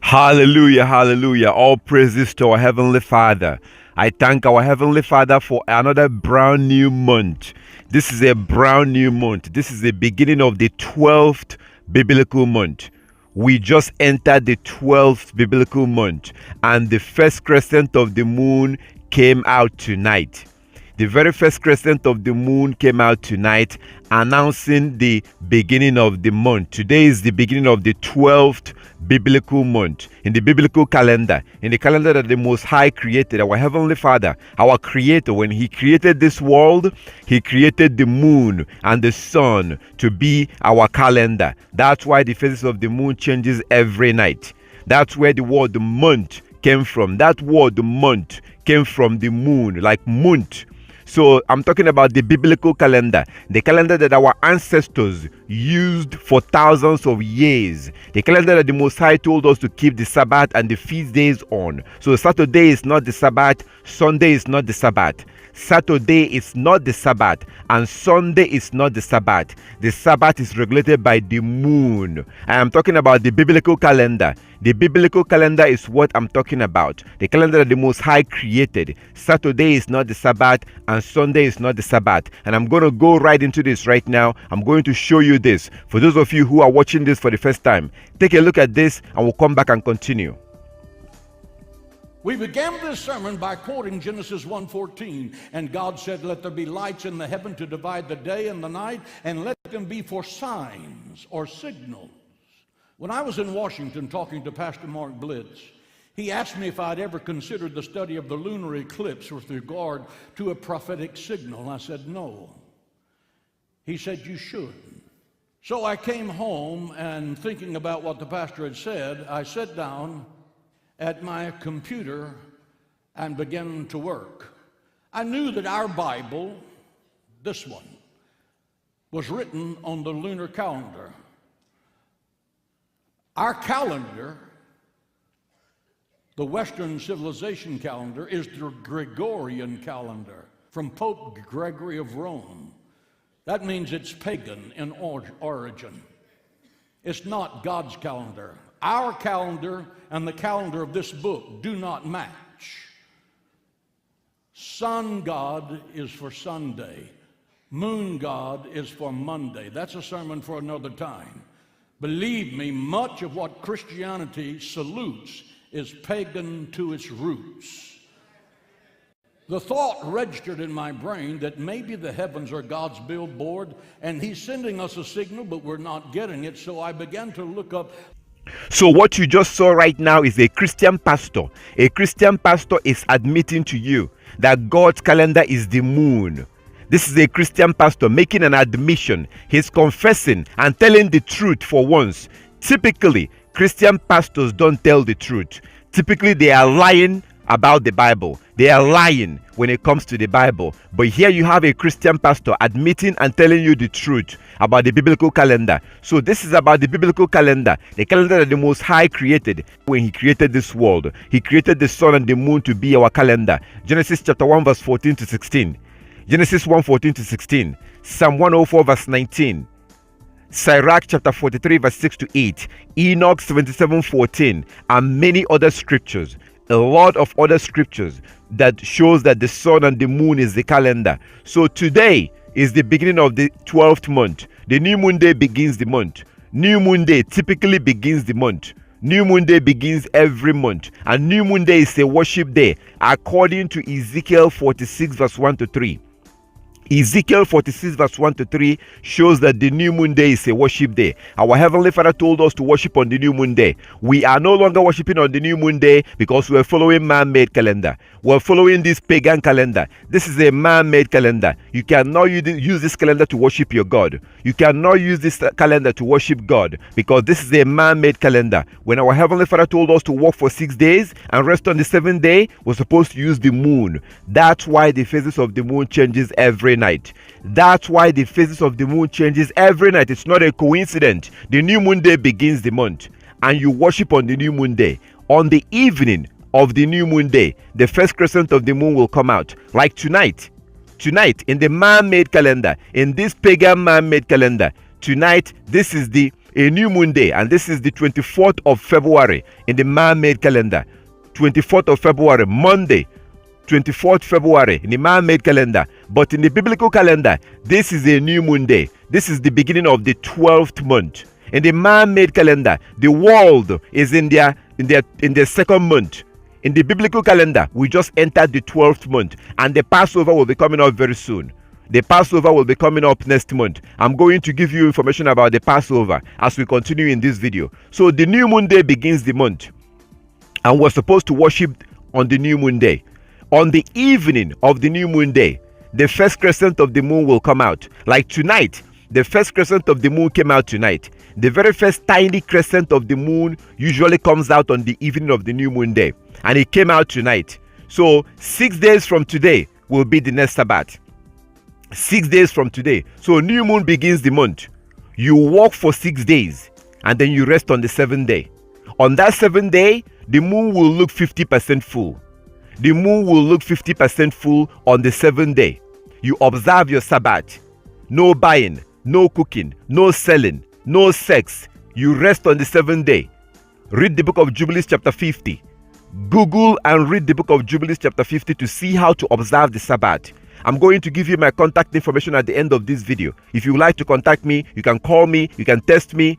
Hallelujah, hallelujah. All praises to our Heavenly Father. I thank our Heavenly Father for another brand new month. This is a brand new month. This is the beginning of the 12th biblical month. We just entered the 12th biblical month, and the first crescent of the moon came out tonight. The very first crescent of the moon came out tonight, announcing the beginning of the month. Today is the beginning of the 12th biblical month in the biblical calendar, in the calendar that the Most High created. Our Heavenly Father, our Creator, when He created this world, He created the moon and the sun to be our calendar. That's why the phases of the moon changes every night. That's where the word the month came from. That word the month came from the moon, like month. So I'm talking about the biblical calendar, the calendar that our ancestors used for thousands of years, the calendar that the Most High told us to keep the Sabbath and the feast days on. So Saturday is not the Sabbath, Sunday is not the Sabbath. Saturday is not the Sabbath and Sunday is not the Sabbath. The Sabbath is regulated by the moon. I am talking about the biblical calendar. The biblical calendar is what I'm talking about. The calendar that the Most High created. Saturday is not the Sabbath and Sunday is not the Sabbath. And I'm going to go right into this right now. I'm going to show you this. For those of you who are watching this for the first time, take a look at this and we'll come back and continue. We began this sermon by quoting Genesis 1:14, and God said, "Let there be lights in the heaven to divide the day and the night, and let them be for signs or signals." When I was in Washington talking to Pastor Mark Blitz, he asked me if I'd ever considered the study of the lunar eclipse with regard to a prophetic signal, and I said no. He said, "You should." So I came home, and thinking about what the pastor had said, I sat down at my computer and began to work. I knew that our Bible, this one, was written on the lunar calendar. Our calendar, the Western civilization calendar, is the Gregorian calendar from Pope Gregory of Rome. That means it's pagan in origin. It's not God's calendar. Our calendar and the calendar of this book do not match. Sun God is for Sunday. Moon God is for Monday. That's a sermon for another time. Believe me, much of what Christianity salutes is pagan to its roots. The thought registered in my brain that maybe the heavens are God's billboard and He's sending us a signal, but we're not getting it. So I began to look up. So what you just saw right now is a Christian pastor. A Christian pastor is admitting to you that God's calendar is the moon. This is a Christian pastor making an admission. He's confessing and telling the truth for once. Typically, Christian pastors don't tell the truth. Typically, they are lying about the Bible. They are lying when it comes to the Bible. But here you have a Christian pastor admitting and telling you the truth about the biblical calendar. So this is about the biblical calendar, the calendar that the Most High created when He created this world. He created the sun and the moon to be our calendar. Genesis chapter 1 verse 14 to 16. Genesis 1:14 to 16. Psalm 104 verse 19. Sirach chapter 43 verse 6 to 8. Enoch 77:14, and many other scriptures. A lot of other scriptures that shows that the sun and the moon is the calendar. So today is the beginning of the 12th month. The new moon day begins the month. New moon day typically begins the month. New moon day begins every month, and new moon day is a worship day according to Ezekiel 46 verse 1 to 3. Ezekiel 46 verse 1 to 3 shows that the new moon day is a worship day. Our Heavenly Father told us to worship on the new moon day. We are no longer worshiping on the new moon day because we are following man-made calendar. We're following this pagan calendar. This is a man-made calendar. You cannot use this calendar to worship your God. You cannot use this calendar to worship God because this is a man-made calendar. When our Heavenly Father told us to work for 6 days and rest on the 7th day, we're supposed to use the moon. That's why the phases of the moon changes every night. That's why the phases of the moon changes every night. It's not a coincidence. The new moon day begins the month and you worship on the new moon day. On the evening of the new moon day, the first crescent of the moon will come out. Like tonight in the man-made calendar, in this pagan man-made calendar, tonight this is the a new moon day, and this is the 24th of February in the man-made calendar. 24th of February, Monday, 24th February in the man-made calendar. But in the biblical calendar, this is a new moon day. This is the beginning of the 12th month. In the man-made calendar, the world is in their second month. In the biblical calendar, we just entered the 12th month, and the Passover will be coming up very soon. The Passover will be coming up next month. I'm going to give you information about the Passover as we continue in this video. So the new moon day begins the month, and we're supposed to worship on the new moon day. On the evening of the new moon day, the first crescent of the moon will come out. Like tonight, the first crescent of the moon came out tonight. The very first tiny crescent of the moon usually comes out on the evening of the new moon day, and it came out tonight. So 6 days from today will be the next Sabbath. 6 days from today. So new moon begins the month. You walk for 6 days, and then you rest on the 7th day. On that 7th day, the moon will look 50% full. The moon will look 50% full on the 7th day. You observe your Sabbath. No buying, no cooking, no selling, no sex. You rest on the 7th day. Read the book of Jubilees chapter 50. Google and read the book of Jubilees chapter 50 to see how to observe the Sabbath. I'm going to give you my contact information at the end of this video. If you would like to contact me, you can call me, you can text me.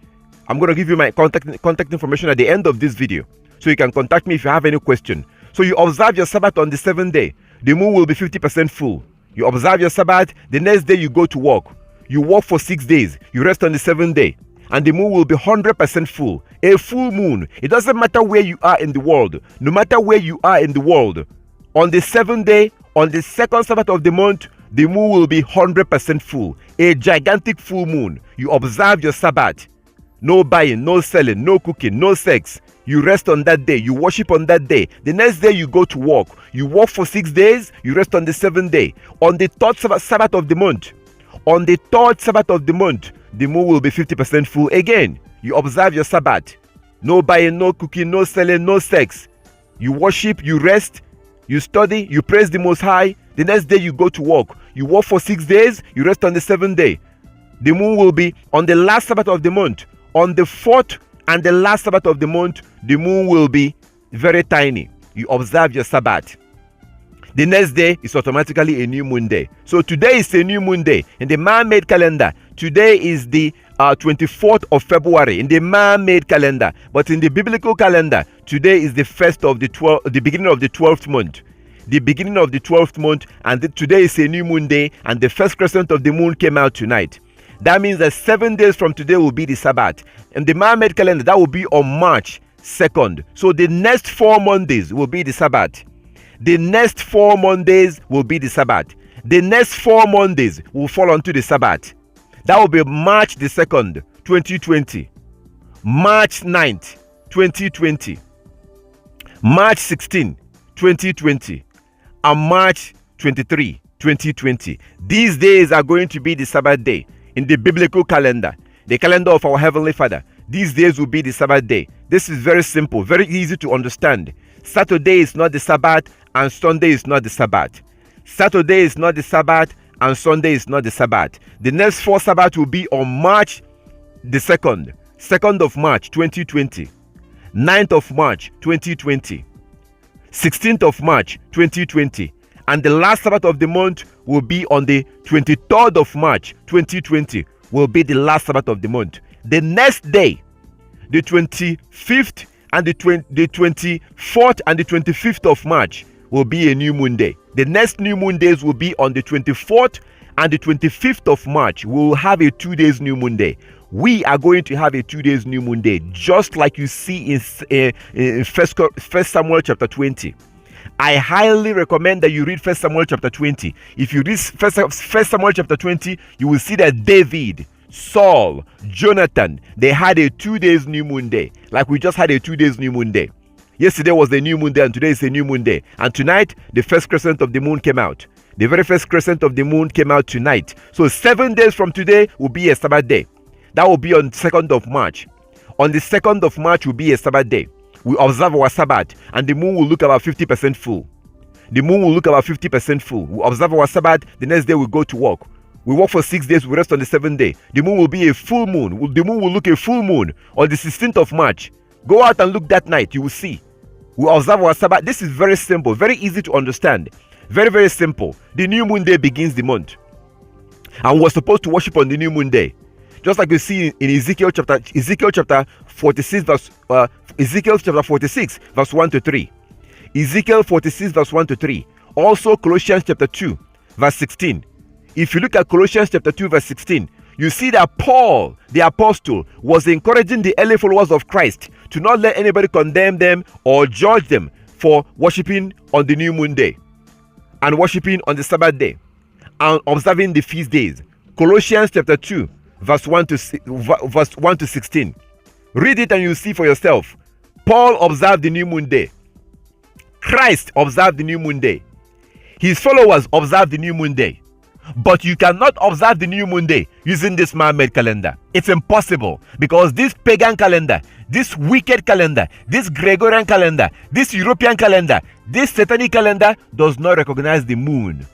I'm going to give you my contact information at the end of this video, so you can contact me if you have any question. So you observe your Sabbath on the 7th day. The moon will be 50% full. You observe your Sabbath. The next day you go to work. You work for 6 days. You rest on the 7th day. And the moon will be 100% full. A full moon. It doesn't matter where you are in the world. No matter where you are in the world. On the 7th day, on the second Sabbath of the month, the moon will be 100% full. A gigantic full moon. You observe your Sabbath. No buying, no selling, no cooking, no sex. You rest on that day. You worship on that day. The next day you go to work. You work for 6 days. You rest on the 7th day. On the third Sabbath of the month. On the third Sabbath of the month, the moon will be 50% full again. You observe your Sabbath. No buying, no cooking, no selling, no sex. You worship, you rest, you study, you praise the Most High. The next day you go to work. You work for 6 days. You rest on the 7th day. The moon will be on the last Sabbath of the month. On the fourth and the last Sabbath of the month, the moon will be very tiny. You observe your Sabbath. The next day is automatically a new moon day. So today is a new moon day. In the man-made calendar, today is the 24th of February in the man-made calendar. But in the biblical calendar, today is the the beginning of the 12th month. The beginning of the 12th month, and today is a new moon day, and the first crescent of the moon came out tonight. That means that 7 days from today will be the Sabbath. In the man-made calendar, that will be on March 2nd. So the next 4 Mondays will be the Sabbath. The next 4 Mondays will be the Sabbath. The next 4 Mondays will fall onto the Sabbath. That will be March the 2nd, 2020. March 9th, 2020. March 16, 2020. And March 23, 2020. These days are going to be the Sabbath day in the biblical calendar, the calendar of our Heavenly Father. These days will be the Sabbath day. This is very simple, very easy to understand. Saturday is not the Sabbath, and Sunday is not the Sabbath. Saturday is not the Sabbath, and Sunday is not the Sabbath. The next 4 Sabbath will be on March the 2nd, 2nd of March 2020, 9th of March 2020, 16th of March 2020, and the last Sabbath of the month will be on the 23rd of March 2020, will be the last Sabbath of the month. The next day, the 25th and the 24th and the 25th of March will be a new moon day. The next new moon days will be on the 24th and the 25th of March. We will have a 2 days new moon day. We are going to have a 2 days new moon day, just like you see in 1 Samuel chapter 20. I highly recommend that you read 1 Samuel chapter 20. If you read 1 Samuel chapter 20, you will see that David, Saul, Jonathan, they had a 2 days new moon day, like we just had a 2 days new moon day. Yesterday was the new moon day, and today is a new moon day. And tonight, the first crescent of the moon came out. The very first crescent of the moon came out tonight. So 7 days from today will be a Sabbath day. That will be on 2nd of March. On the 2nd of March will be a Sabbath day. We observe our Sabbath, and the moon will look about 50% full. The moon will look about 50% full. We observe our Sabbath. The next day we go to work. We work for 6 days, we rest on the 7th day. The moon will be a full moon. The moon will look a full moon on the 16th of March. Go out and look that night, you will see. We observe our Sabbath. This is very simple, very easy to understand. Very, very simple. The new moon day begins the month. And we're supposed to worship on the new moon day. Just like you see in Ezekiel chapter 46, verse 1 to 3. Ezekiel 46, verse 1 to 3. Also Colossians chapter 2, verse 16. If you look at Colossians chapter 2, verse 16, you see that Paul, the apostle, was encouraging the early followers of Christ to not let anybody condemn them or judge them for worshiping on the new moon day and worshiping on the Sabbath day and observing the feast days. Colossians chapter 2, verse 1 to 16. Read it and you see for yourself. Paul observed the new moon day. Christ observed the new moon day. His followers observed the new moon day. But you cannot observe the new moon day using this man-made calendar. It's impossible, because this pagan calendar, this wicked calendar, this Gregorian calendar, this European calendar, this satanic calendar does not recognize the moon.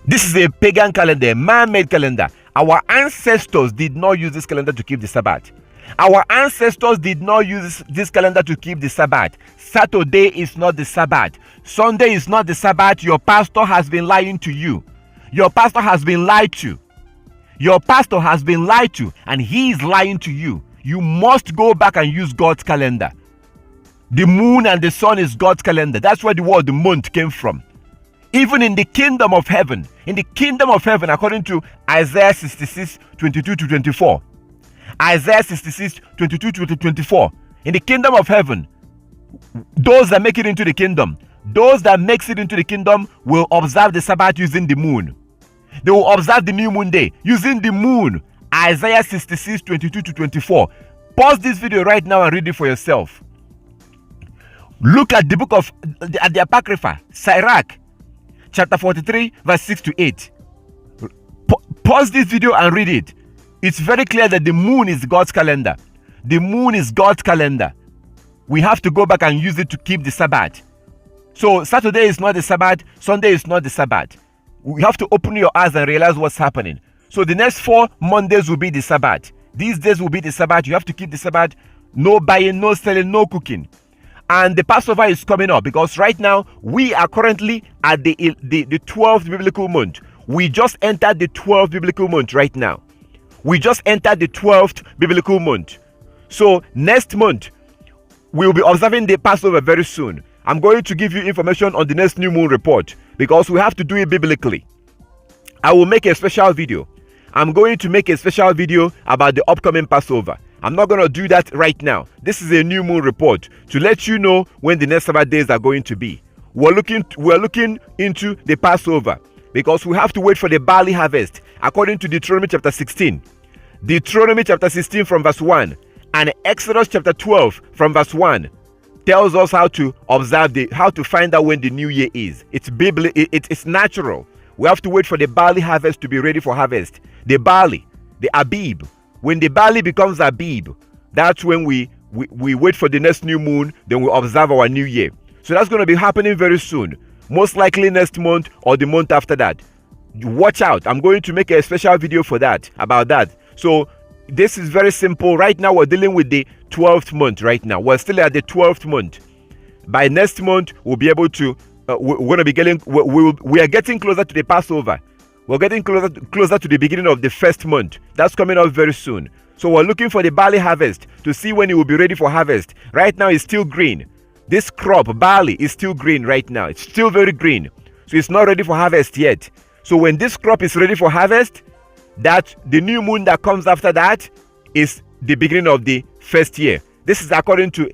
This is a pagan calendar, a man-made calendar. Our ancestors did not use this calendar to keep the Sabbath. Our ancestors did not use this calendar to keep the Sabbath. Saturday is not the Sabbath. Sunday is not the Sabbath. Your pastor has been lying to you. Your pastor has been lied to. Your pastor has been lied to, and he is lying to you. You must go back and use God's calendar. The moon and the sun is God's calendar. That's where the word the month came from. Even in the kingdom of heaven, according to Isaiah 66, 22 to 24. Isaiah 66, 22 to 24. In the kingdom of heaven, those that make it into the kingdom, will observe the Sabbath using the moon. They will observe the new moon day using the moon. Isaiah 66, 22 to 24. Pause this video right now and read it for yourself. Look at the book of the Apocrypha, Sirach, chapter 43, verse 6 to 8. Pause this video and read it. It's very clear that the moon is God's calendar. The moon is God's calendar. We have to go back and use it to keep the Sabbath. So Saturday is not the Sabbath. Sunday is not the Sabbath. We have to open your eyes and realize what's happening. So the next 4 Mondays will be the Sabbath. These days will be the Sabbath. You have to keep the Sabbath. No buying, no selling, no cooking. And the Passover is coming up, because right now we are currently at the 12th biblical month. We just entered the 12th biblical month right now. We just entered the 12th biblical month. So next month, we'll be observing the Passover very soon. I'm going to give you information on the next new moon report, because we have to do it biblically. I will make a special video. I'm going to make a special video about the upcoming Passover. I'm not going to do that right now. This is a new moon report to let you know when the next Sabbath days are going to be. We're looking into the Passover, because we have to wait for the barley harvest according to Deuteronomy chapter 16. Deuteronomy chapter 16 from verse 1 and Exodus chapter 12 from verse 1 tells us how to observe how to find out when the new year is. It's biblical. It's natural. We have to wait for the barley harvest to be ready for harvest. The barley, the Abib. When the barley becomes Abib, that's when we wait for the next new moon. Then we observe our new year. So that's going to be happening very soon. Most likely next month or the month after that. Watch out. I'm going to make a special video for that, about that. So this is very simple. Right now we're dealing with the 12th month right now. We're still at the 12th month. By next month, we'll be able to, we're going to be getting, we are getting closer to the Passover. We're getting closer to the beginning of the first month. That's coming up very soon. So we're looking for the barley harvest to see when it will be ready for harvest. Right now it's still green. This crop, barley, is still green right now. It's still very green. So it's not ready for harvest yet. So when this crop is ready for harvest, that the new moon that comes after that is the beginning of the first year. This is according to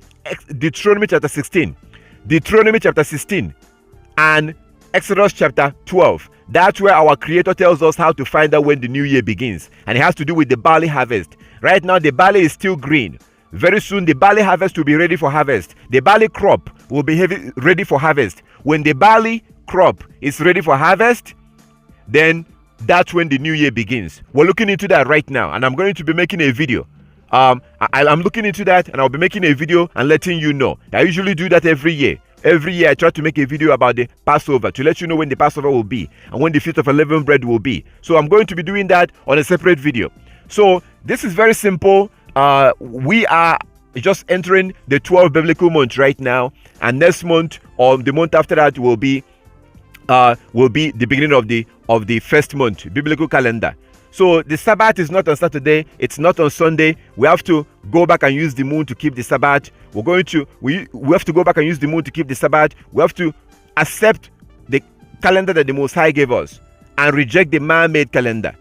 Deuteronomy chapter 16. Deuteronomy chapter 16 and Exodus chapter 12. That's where our Creator tells us how to find out when the new year begins. And it has to do with the barley harvest. Right now, the barley is still green. Very soon, the barley harvest will be ready for harvest. The barley crop will be ready for harvest. When the barley crop is ready for harvest, then that's when the new year begins. We're looking into that right now, and I'm going to be making a video. I'm looking into that, and I'll be making a video and letting you know. I usually do that every year. Every year I try to make a video about the Passover to let you know when the Passover will be and when the Feast of Unleavened Bread will be. So I'm going to be doing that on a separate video. So this is very simple. We are just entering the 12 biblical months right now, and next month or the month after that will be the beginning of the first month biblical calendar. So the Sabbath is not on Saturday, it's not on Sunday. We have to go back and use the moon to keep the Sabbath. We have to go back and use the moon to keep the Sabbath. We have to accept the calendar that the Most High gave us and reject the man-made calendar,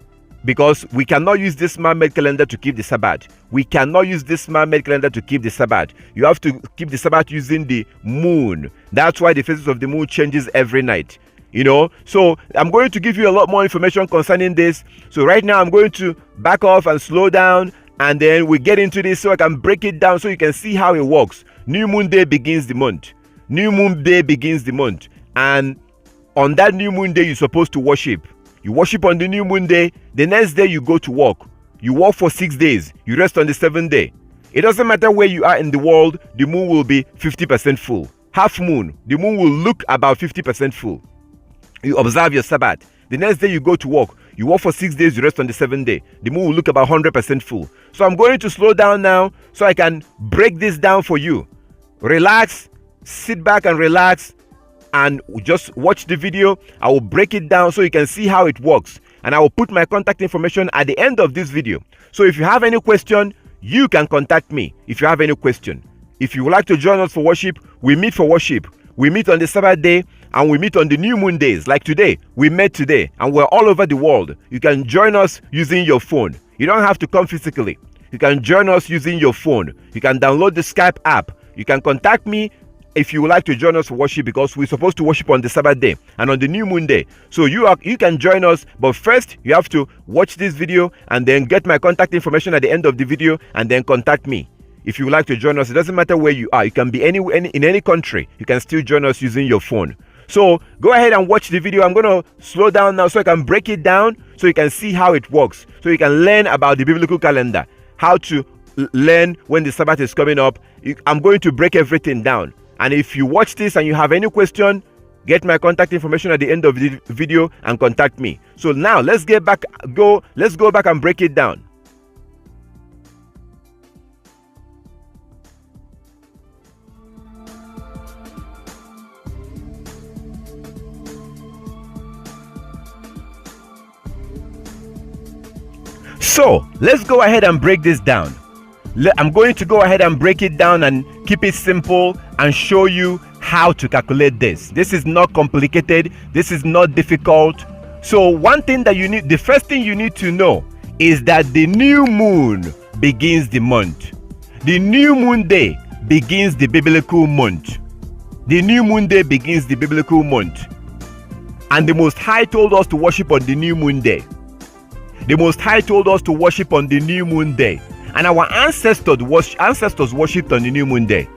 because we cannot use this man-made calendar to keep the Sabbath. We cannot use this man-made calendar to keep the Sabbath. You have to keep the Sabbath using the moon. That's why the phases of the moon changes every night. So I'm going to give you a lot more information concerning this. So right now I'm going to back off and slow down, and then we get into this so I can break it down so you can see how it works. New moon day begins the month. New moon day begins the month. And on that new moon day, you're supposed to worship. You worship on the new moon day. The next day you go to work. You work for 6 days. You rest on the 7th day. It doesn't matter where you are in the world, the moon will be 50% full. Half moon, the moon will look about 50% full. You observe your Sabbath. The next day you go to work. You work for 6 days, you rest on the 7th day. The moon will look about 100% full. So I'm going to slow down now so I can break this down for you. Relax, sit back and relax, and just watch the video. I will break it down so you can see how it works. And I will put my contact information at the end of this video. So if you have any question, you can contact me if you have any question. If you would like to join us for worship, we meet for worship. We meet on the Sabbath day, and we meet on the new moon days. Like today, we met today, and we're all over the world. You can join us using your phone. You don't have to come physically. You can join us using your phone. You can download the Skype app. You can contact me if you would like to join us for worship, because we're supposed to worship on the Sabbath day and on the new moon day. So you can join us, but first you have to watch this video and then get my contact information at the end of the video and then contact me. If you would like to join us, it doesn't matter where you are. You can be anywhere in any country. You can still join us using your phone. So go ahead and watch the video. I'm going to slow down now so I can break it down so you can see how it works. So you can learn about the biblical calendar, how to learn when the Sabbath is coming up. I'm going to break everything down. And if you watch this and you have any question, get my contact information at the end of the video and contact me. So now let's go back and break it down. So let's go ahead and break this down. I'm going to go ahead and break it down and keep it simple and show you how to calculate this. This is not complicated. This is not difficult. So one thing that the first thing you need to know is that the new moon begins the month. The new moon day begins the biblical month. The new moon day begins the biblical month. And the Most High told us to worship on the new moon day. The Most High told us to worship on the new moon day. And our ancestors worshipped on the new moon day.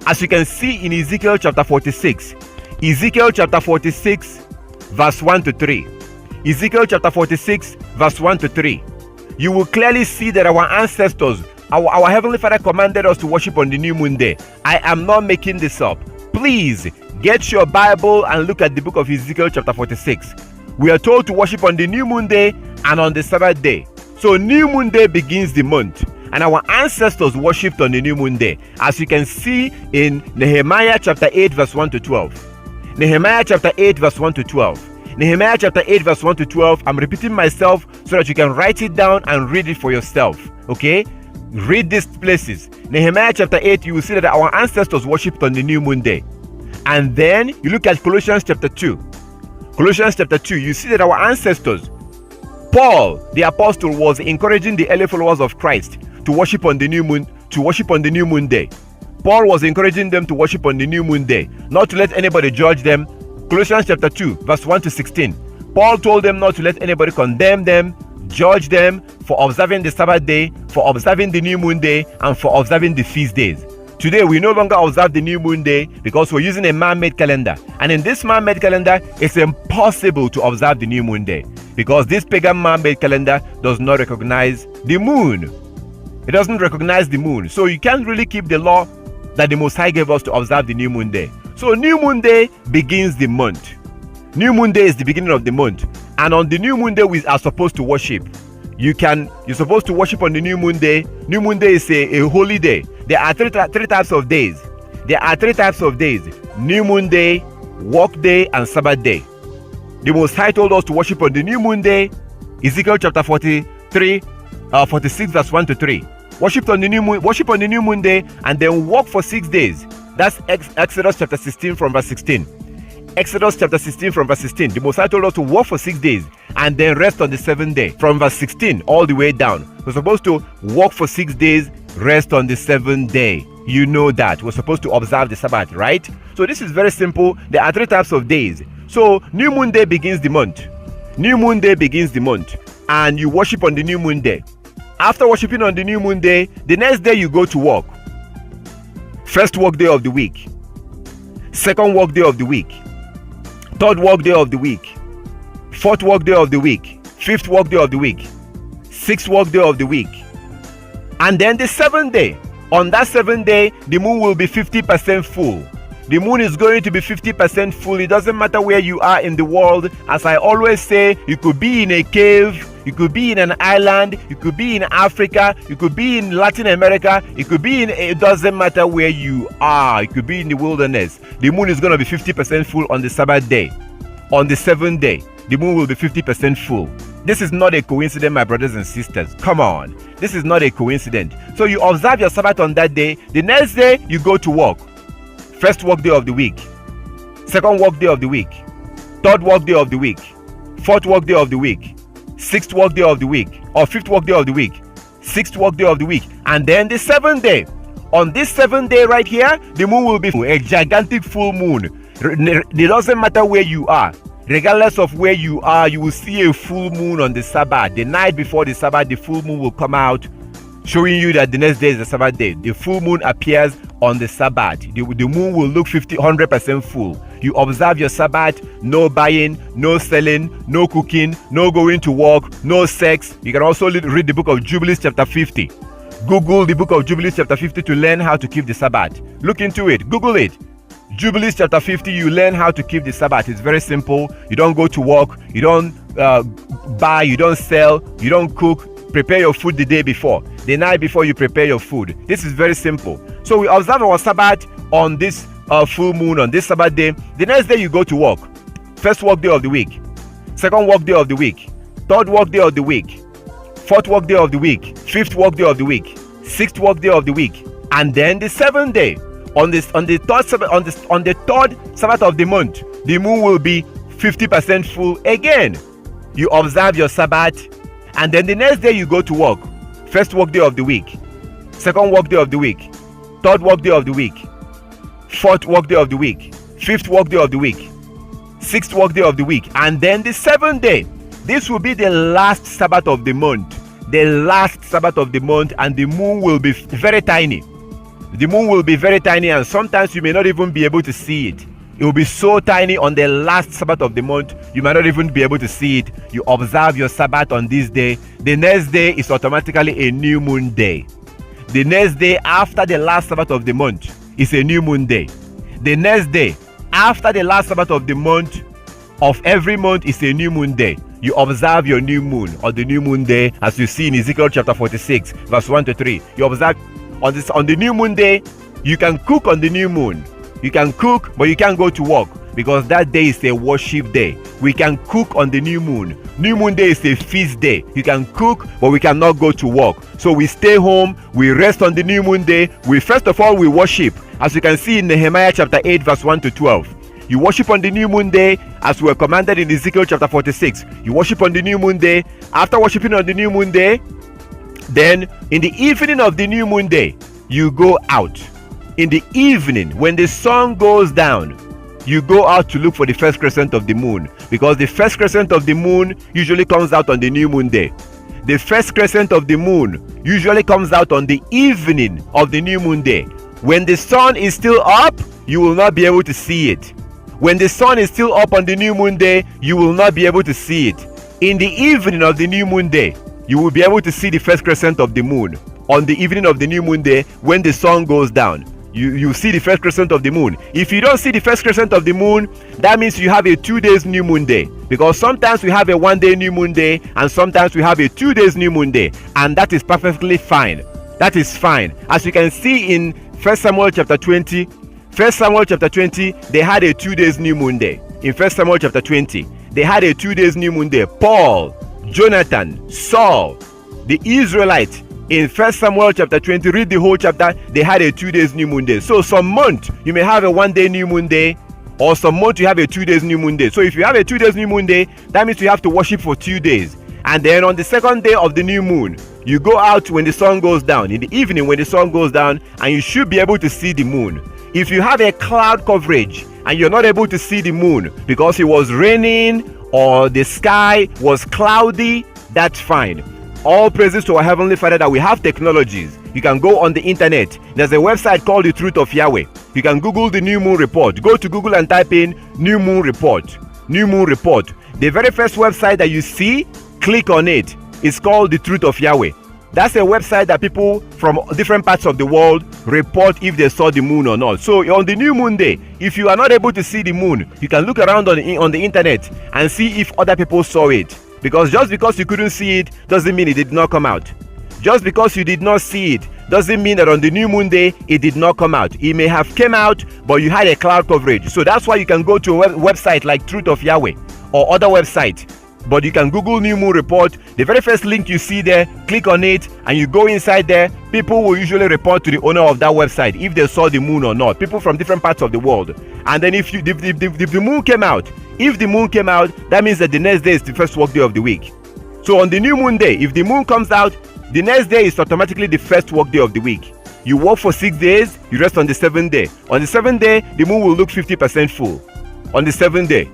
As you can see in Ezekiel chapter 46. Ezekiel chapter 46 verse 1 to 3. Ezekiel chapter 46 verse 1 to 3. You will clearly see that our ancestors, our Heavenly Father commanded us to worship on the new moon day. I am not making this up. Please get your Bible and look at the book of Ezekiel chapter 46. We are told to worship on the new moon day and on the Sabbath day. So new moon day begins the month, and our ancestors worshipped on the new moon day, as you can see in Nehemiah chapter 8 verse 1 to 12. Nehemiah chapter 8 verse 1 to 12. Nehemiah chapter 8 verse 1 to 12. I'm repeating myself so that you can write it down and read it for yourself. Okay? Read these places. Nehemiah chapter 8, you will see that our ancestors worshipped on the new moon day. And then you look at Colossians chapter 2. Colossians chapter 2, you see that our ancestors, Paul the apostle, was encouraging the early followers of Christ to worship on the new moon, day. Paul was encouraging them to worship on the new moon day, not to let anybody judge them. Colossians chapter 2 verse 1 to 16. Paul told them not to let anybody condemn them, judge them for observing the Sabbath day, for observing the new moon day, and for observing the feast days. Today, we no longer observe the new moon day because we're using a man-made calendar. And in this man-made calendar, it's impossible to observe the new moon day because this pagan man-made calendar does not recognize the moon. It doesn't recognize the moon. So you can't really keep the law that the Most High gave us to observe the new moon day. So So new moon day begins the month. New moon day is the beginning of the month. And on the new moon day, we are supposed to worship. You're supposed to worship on the new moon day. New moon day is a holy day. There are three types of days. New moon day, work day, and Sabbath day. The Most High told us to worship on the new moon day. Ezekiel chapter 46 verse 1 to 3. Worship on the new moon day, and then work for 6 days. That's Exodus chapter 16 from verse 16. Exodus chapter 16 from verse 16. The Most High told us to work for 6 days and then rest on the 7th day. From verse 16 all the way down. We're supposed to work for 6 days, rest on the 7th day. You know that. We're supposed to observe the Sabbath, right? So this is very simple. There are 3 types of days. So new moon day begins the month. New moon day begins the month. And you worship on the new moon day. After worshiping on the new moon day, the next day you go to work. First work day of the week. Second work day of the week. Third work day of the week. Fourth work day of the week. Fifth work day of the week. Sixth work day of the week. And then the 7th day. On that 7th day, the moon will be 50% full. The moon is going to be 50% full. It doesn't matter where you are in the world. As I always say, you could be in a cave, you could be in an island, you could be in Africa, you could be in Latin America, it doesn't matter where you are. You could be in the wilderness. The moon is going to be 50% full on the Sabbath day. On the 7th day, the moon will be 50% full. This is not a coincidence, my brothers and sisters. Come on. This is not a coincidence. So you observe your Sabbath on that day. The next day, you go to work. First work day of the week. Second work day of the week. Third work day of the week. Fourth work day of the week. Sixth work day of the week. Or fifth work day of the week. Sixth work day of the week. And then the 7th day. On this 7th day right here, the moon will be a gigantic full moon. It doesn't matter where you are. Regardless of where you are, you will see a full moon on the Sabbath. The night before the Sabbath, the full moon will come out, showing you that the next day is the Sabbath day. The full moon appears on the Sabbath. The moon will look 100% full. You observe your Sabbath, no buying, no selling, no cooking, no going to work, no sex. You can also read the book of Jubilees chapter 50. Google the book of Jubilees chapter 50 to learn how to keep the Sabbath. Look into it. Google it. Jubilees chapter 50, you learn how to keep the Sabbath. It's very simple. You don't go to work. You don't buy. You don't sell. You don't cook. Prepare your food the day before. The night before you prepare your food. This is very simple. So we observe our Sabbath on this full moon, on this Sabbath day. The next day you go to work. First work day of the week. Second work day of the week. Third work day of the week. Fourth work day of the week. Fifth work day of the week. Sixth work day of the week. And then the 7th day. On the third Sabbath of the month, the moon will be 50% full again. You observe your Sabbath, and then the next day you go to work. First work day of the week, second work day of the week, third work day of the week, fourth work day of the week, fifth work day of the week, sixth work day of the week, and then the 7th day. This will be the last Sabbath of the month. The last Sabbath of the month, and the moon will be very tiny. The moon will be very tiny, and sometimes you may not even be able to see it. It will be so tiny on the last Sabbath of the month, you might not even be able to see it. You observe your Sabbath on this day. The next day is automatically a new moon day. The next day after the last Sabbath of the month is a new moon day. The next day after the last Sabbath of the month of every month is a new moon day. You observe your new moon on the new moon day, as you see in Ezekiel chapter 46 verse 1 to 3. You observe on the new moon day. You can cook on the new moon. You can cook, but you can't go to work because that day is a worship day. We can cook on the new moon. New moon day is a feast day. You can cook, but we cannot go to work. So we stay home, we rest on the new moon day. First of all, we worship. As you can see in Nehemiah chapter 8 verse 1 to 12. You worship on the new moon day as we were commanded in Ezekiel chapter 46. You worship on the new moon day. After worshiping on the new moon day, then in the evening of the new moon day, you go out. In the evening, when the sun goes down, you go out to look for the first crescent of the moon, because the first crescent of the moon usually comes out on the new moon day. The first crescent of the moon usually comes out on the evening of the new moon day. When the sun is still up, you will not be able to see it. When the sun is still up on the new moon day, you will not be able to see it. In the evening of the new moon day, you will be able to see the first crescent of the moon on the evening of the new moon day when the sun goes down. You see the first crescent of the moon. If you don't see the first crescent of the moon, that means you have a 2 days new moon day, because sometimes we have a 1 day new moon day and sometimes we have a 2 days new moon day, and that is perfectly fine. That is fine. As you can see in 1 Samuel chapter 20, they had a 2 days new moon day. In 1 Samuel chapter 20, they had a 2 days new moon day. Paul, Jonathan, Saul, the Israelites, in 1 Samuel chapter 20, read the whole chapter, they had a 2 days new moon day. So some month you may have a 1 day new moon day, or some month you have a 2 days new moon day. So if you have a 2 days new moon day, that means you have to worship for 2 days. And then on the second day of the new moon, you go out when the sun goes down, in the evening when the sun goes down, and you should be able to see the moon. If you have a cloud coverage and you're not able to see the moon because it was raining or the sky was cloudy, that's fine. All praises to our Heavenly Father that we have technologies. You can go on the internet. There's a website called The Truth of Yahweh. You can Google the New Moon Report. Go to Google and type in New Moon Report. New Moon Report. The very first website that you see, click on it. It's called The Truth of Yahweh. That's a website that people from different parts of the world report if they saw the moon or not. So on the new moon day, if you are not able to see the moon, you can look around on the internet and see if other people saw it. Because just because you couldn't see it doesn't mean it did not come out. Just because you did not see it doesn't mean that on the new moon day it did not come out. It may have came out, but you had a cloud coverage. So that's why you can go to a website like Truth of Yahweh or other website. But you can Google New Moon Report. The very first link you see there, click on it and you go inside there. People will usually report to the owner of that website if they saw the moon or not. People from different parts of the world. And then if the moon came out, that means that the next day is the first work day of the week. So on the new moon day, if the moon comes out, the next day is automatically the first work day of the week. You work for 6 days, you rest on the 7th day. On the 7th day, the moon will look 50% full. On the 7th day,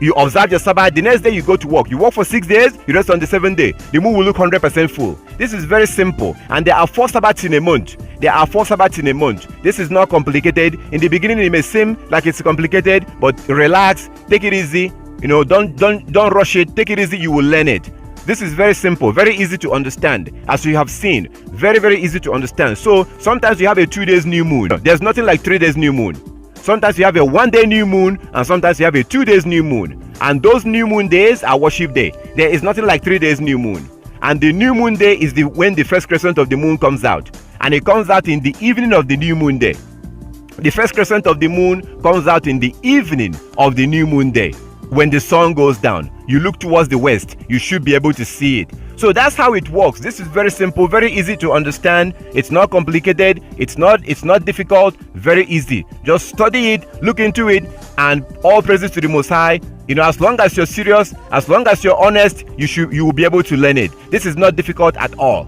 you observe your Sabbath. The next day you go to work. You work for 6 days, you rest on the 7th day. The moon will look 100% full. This is very simple. And there are 4 Sabbaths in a month. This is not complicated. In the beginning, it may seem like it's complicated, but relax, take it easy. Don't rush it. Take it easy. You will learn it. This is very simple, very easy to understand. As you have seen, very, very easy to understand. So sometimes you have a 2 days new moon. There's nothing like 3 days new moon. Sometimes you have a 1 day new moon and sometimes you have a 2 days new moon. And those new moon days are worship day. There is nothing like 3 days new moon. And the new moon day is when the first crescent of the moon comes out. And it comes out in the evening of the new moon day. The first crescent of the moon comes out in the evening of the new moon day. When the sun goes down, you look towards the west, you should be able to see it. So that's how it works. This is very simple, very easy to understand. It's not complicated. It's not difficult. Very easy. Just study it, look into it, and all praises to the Most High. As long as you're serious, as long as you're honest, you will be able to learn it. This is not difficult at all.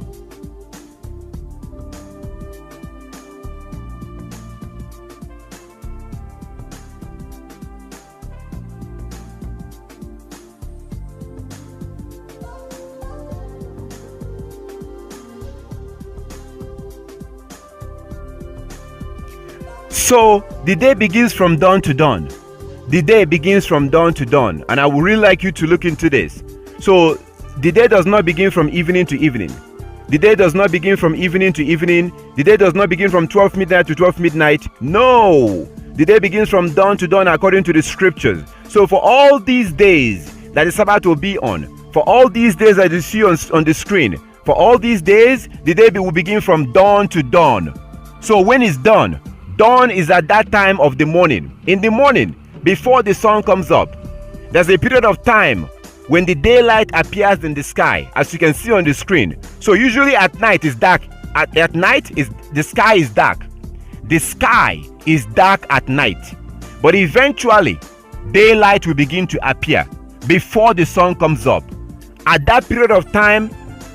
So the day begins from dawn to dawn. The day begins from dawn to dawn, and I would really like you to look into this. So the day does not begin from evening to evening. The day does not begin from evening to evening. The day does not begin from 12 midnight to 12 midnight. No! The day begins from dawn to dawn according to the scriptures. So for all these days that the Sabbath will be on, for all these days that you see on the screen, for all these days, the day will begin from dawn to dawn. So when it's dawn, dawn is at that time of the morning. In the morning, before the sun comes up, there's a period of time when the daylight appears in the sky, as you can see on the screen. So usually at night it's dark. At night the sky is dark. The sky is dark at night. But eventually, daylight will begin to appear before the sun comes up. At that period of time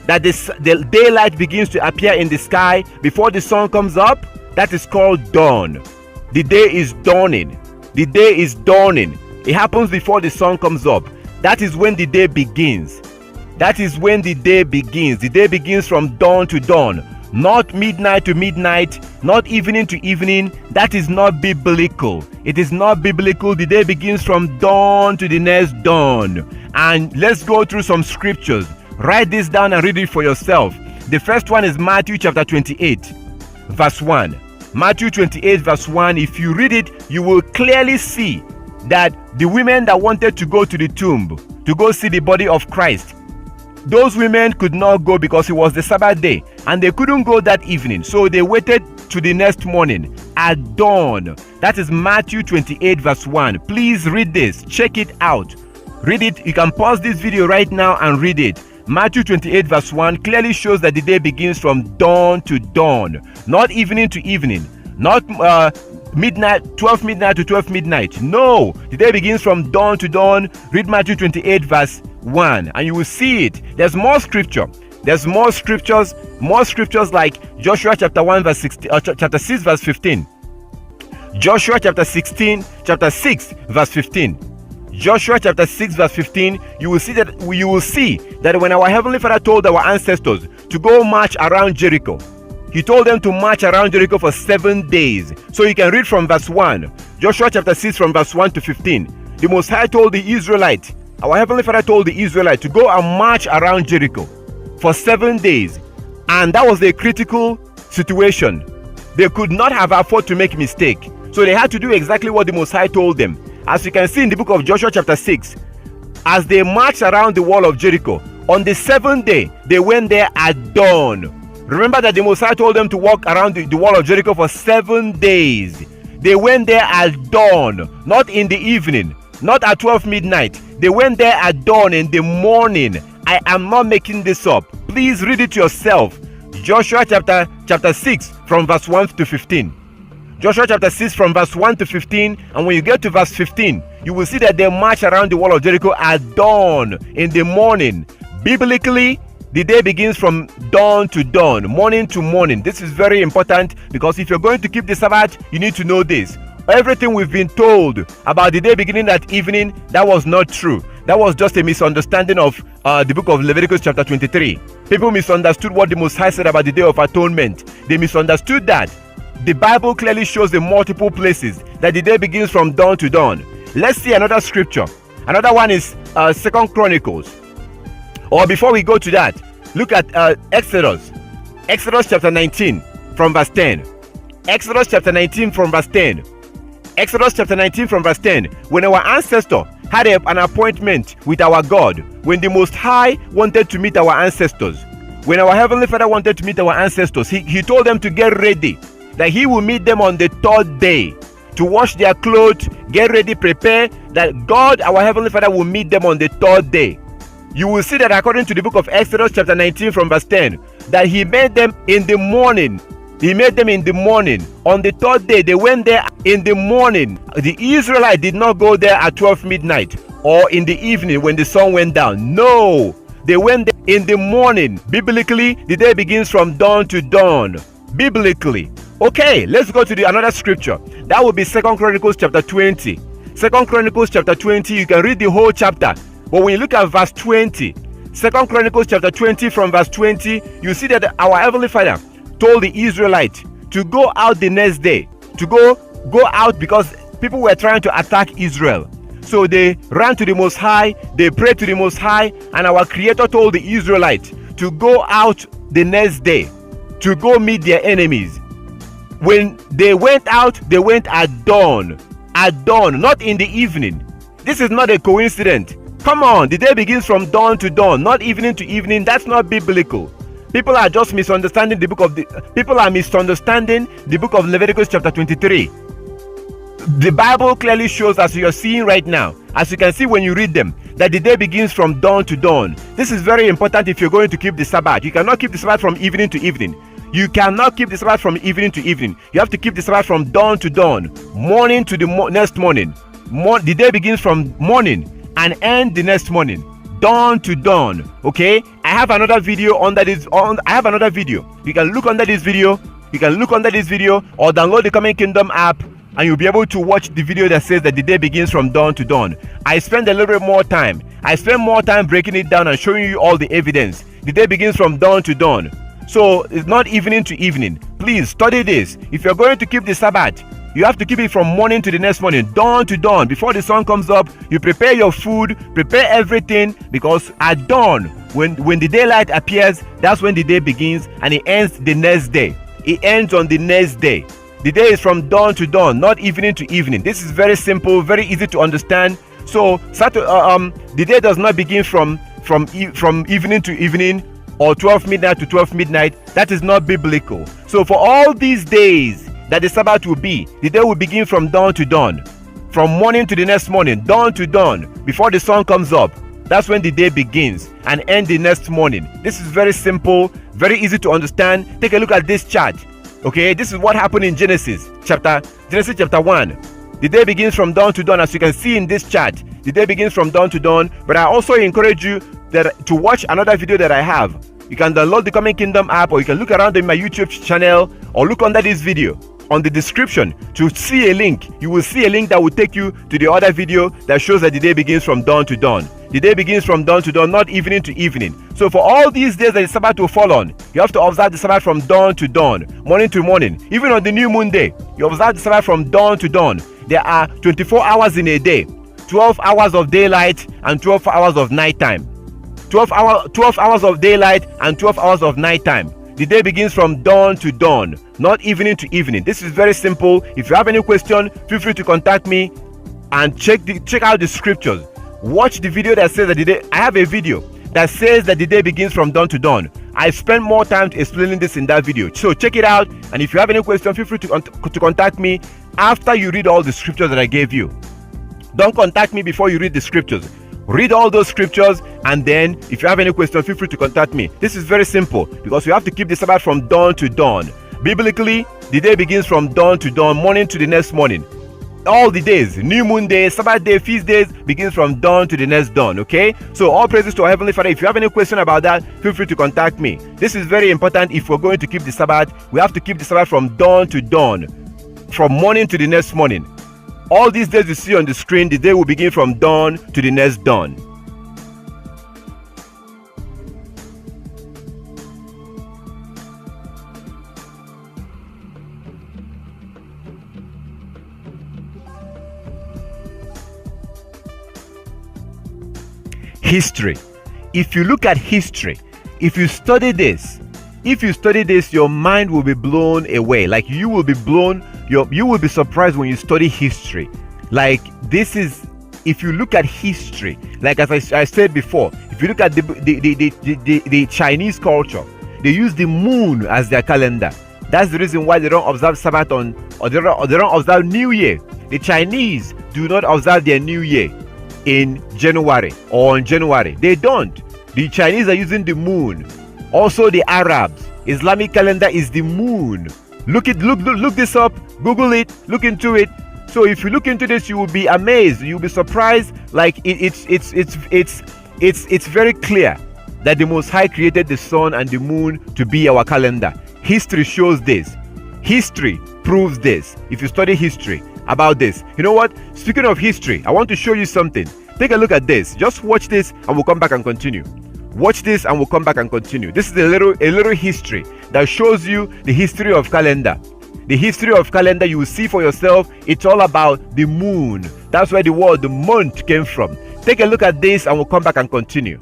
that the daylight begins to appear in the sky before the sun comes up, that is called dawn. The day is dawning. The day is dawning. It happens before the sun comes up. That is when the day begins. That is when the day begins. The day begins from dawn to dawn. Not midnight to midnight, not evening to evening. That is not biblical. It is not biblical. The day begins from dawn to the next dawn. And let's go through some scriptures. Write this down and read it for yourself. The first one is Matthew chapter 28, verse 1. Matthew 28 verse 1, if you read it, you will clearly see that the women that wanted to go to the tomb to go see the body of Christ, those women could not go because it was the Sabbath day and they couldn't go that evening. So they waited to the next morning at dawn. That is Matthew 28 verse 1. Please read this. Check it out. Read it. You can pause this video right now and read it. Matthew 28 verse 1 clearly shows that the day begins from dawn to dawn, not evening to evening, not midnight, 12 midnight to 12 midnight. No, the day begins from dawn to dawn. Read Matthew 28 verse 1 and you will see it. There's more scripture. There's more scriptures like Joshua chapter 1 verse 16, chapter 6 verse 15. Joshua chapter 6 verse 15. Joshua chapter 6 verse 15, you will see that when our Heavenly Father told our ancestors to go march around Jericho, He told them to march around Jericho for 7 days. So you can read from verse 1, Joshua chapter 6 from verse 1 to 15. The Most High told the Israelite, our Heavenly Father told the Israelite to go and march around Jericho for 7 days. And that was a critical situation. They could not have afforded to make mistake. So they had to do exactly what the Most High told them. As you can see in the book of Joshua chapter 6, as they marched around the wall of Jericho, on the 7th day, they went there at dawn. Remember that the Most High told them to walk around the wall of Jericho for 7 days. They went there at dawn, not in the evening, not at 12 midnight. They went there at dawn in the morning. I am not making this up. Please read it yourself. Joshua chapter 6 from verse 1 to 15. Joshua chapter 6 from verse 1 to 15, and when you get to verse 15, you will see that they march around the wall of Jericho at dawn in the morning. Biblically, the day begins from dawn to dawn, morning to morning. This is very important because if you're going to keep the Sabbath, you need to know this. Everything we've been told about the day beginning at evening, that was not true. That was just a misunderstanding of the book of Leviticus chapter 23. People misunderstood what the Most High said about the Day of Atonement. They misunderstood that. The Bible clearly shows in multiple places that the day begins from dawn to dawn. Let's see another scripture. Another one is 2 Chronicles. Or before we go to that, look at Exodus. Exodus chapter 19 from verse 10. Exodus chapter 19 from verse 10. Exodus chapter 19 from verse 10. When our ancestor had an appointment with our God, when the Most High wanted to meet our ancestors, when our Heavenly Father wanted to meet our ancestors, he told them to get ready, that He will meet them on the 3rd day, to wash their clothes, get ready, prepare, that God, our Heavenly Father, will meet them on the 3rd day. You will see that according to the book of Exodus chapter 19 from verse 10, that He made them in the morning. He made them in the morning. On the 3rd day, they went there in the morning. The Israelites did not go there at 12 midnight or in the evening when the sun went down. No, they went there in the morning. Biblically, the day begins from dawn to dawn. Biblically. Okay, let's go to another scripture. That will be 2 Chronicles chapter 20. 2 Chronicles chapter 20, you can read the whole chapter. But when you look at verse 20, 2 Chronicles chapter 20 from verse 20, you see that our Heavenly Father told the Israelites to go out the next day, to go out because people were trying to attack Israel. So they ran to the Most High, they prayed to the Most High, and our Creator told the Israelites to go out the next day, to go meet their enemies. When they went out, they went at dawn, not in the evening. This is not a coincidence. Come on, the day begins from dawn to dawn, not evening to evening. That's not biblical. People are just misunderstanding the book of Leviticus chapter 23. The Bible clearly shows, as you are seeing right now, as you can see when you read them, that the day begins from dawn to dawn. This is very important if you're going to keep the Sabbath. You cannot keep the Sabbath from evening to evening. You cannot keep the Sabbath from evening to evening. You have to keep the Sabbath from dawn to dawn, morning to the next morning. The day begins from morning and end the next morning, dawn to dawn. Okay, I have another video under this. I have another video. You can look under this video. You can look under this video or download the Coming Kingdom app, and you'll be able to watch the video that says that the day begins from dawn to dawn. I spend a little bit more time. I spend more time breaking it down and showing you all the evidence. The day begins from dawn to dawn. So it's not evening to evening. Please study this. If you're going to keep the Sabbath, you have to keep it from morning to the next morning, dawn to dawn. Before the sun comes up, you prepare your food, prepare everything, because at dawn, when the daylight appears, that's when the day begins, and it ends the next day. It ends on the next day. The day is from dawn to dawn, not evening to evening. This is very simple, very easy to understand. So the day does not begin from evening to evening or 12 midnight to 12 midnight. That is not biblical. So for all these days that the Sabbath will be, the day will begin from dawn to dawn, from morning to the next morning, dawn to dawn, before the sun comes up. That's when the day begins, and end the next morning. This is very simple, very easy to understand. Take a look at this chart. Okay, this is what happened in Genesis chapter 1. The day begins from dawn to dawn, as you can see in this chart. The day begins from dawn to dawn. But I also encourage you to watch another video that I have. You can download the Common Kingdom app, or you can look around in my YouTube channel, or look under this video on the description to see a link. You will see a link that will take you to the other video that shows that the day begins from dawn to dawn. The day begins from dawn to dawn, not evening to evening. So for all these days that the Sabbath will fall on, you have to observe the Sabbath from dawn to dawn, morning to morning. Even on the new moon day, you observe the Sabbath from dawn to dawn. There are 24 hours in a day, 12 hours of daylight and 12 hours of nighttime. 12 hours of daylight and 12 hours of nighttime. The day begins from dawn to dawn, not evening to evening. This is very simple. If you have any question, feel free to contact me and check out the scriptures. Watch the video that says that the day. I have a video that says that the day begins from dawn to dawn. I spent more time explaining this in that video. So check it out. And if you have any question, feel free to contact me after you read all the scriptures that I gave you. Don't contact me before you read the scriptures. Read all those scriptures, and then if you have any question, feel free to contact me. This is very simple, because you have to keep the Sabbath from dawn to dawn. Biblically, the day begins from dawn to dawn, morning to the next morning. All the days, new moon day, Sabbath day, feast days, begins from dawn to the next dawn. Okay, so all praises to our Heavenly Father. If you have any question about that, feel free to contact me. This is very important. If we're going to keep the Sabbath, we have to keep the Sabbath from dawn to dawn, from morning to the next morning. All these days you see on the screen, the day will begin from dawn to the next dawn. History. If you look at history, if you study this, your mind will be blown away. Like you will be surprised when you study history. Like this is, if you look at history, like as I said before, if you look at the Chinese culture, they use the moon as their calendar. That's the reason why they don't observe Sabbath or they don't observe New Year. The Chinese do not observe their New Year in January or on January. They don't. The Chinese are using the moon. Also the Arabs, Islamic calendar is the moon. Look this up, Google it, look into it. So if you look into this, you will be amazed, you'll be surprised. Like it's very clear that the Most High created the sun and the moon to be our calendar. History shows this. History proves this. If you study history about this, you know what? Speaking of history, I want to show you something. Take a look at this. Just watch this and we'll come back and continue. Watch this and we'll come back and continue. This is a little history that shows you the history of calendar. The history of calendar, you will see for yourself. It's all about the moon. That's where the word the month came from. Take a look at this and we'll come back and continue.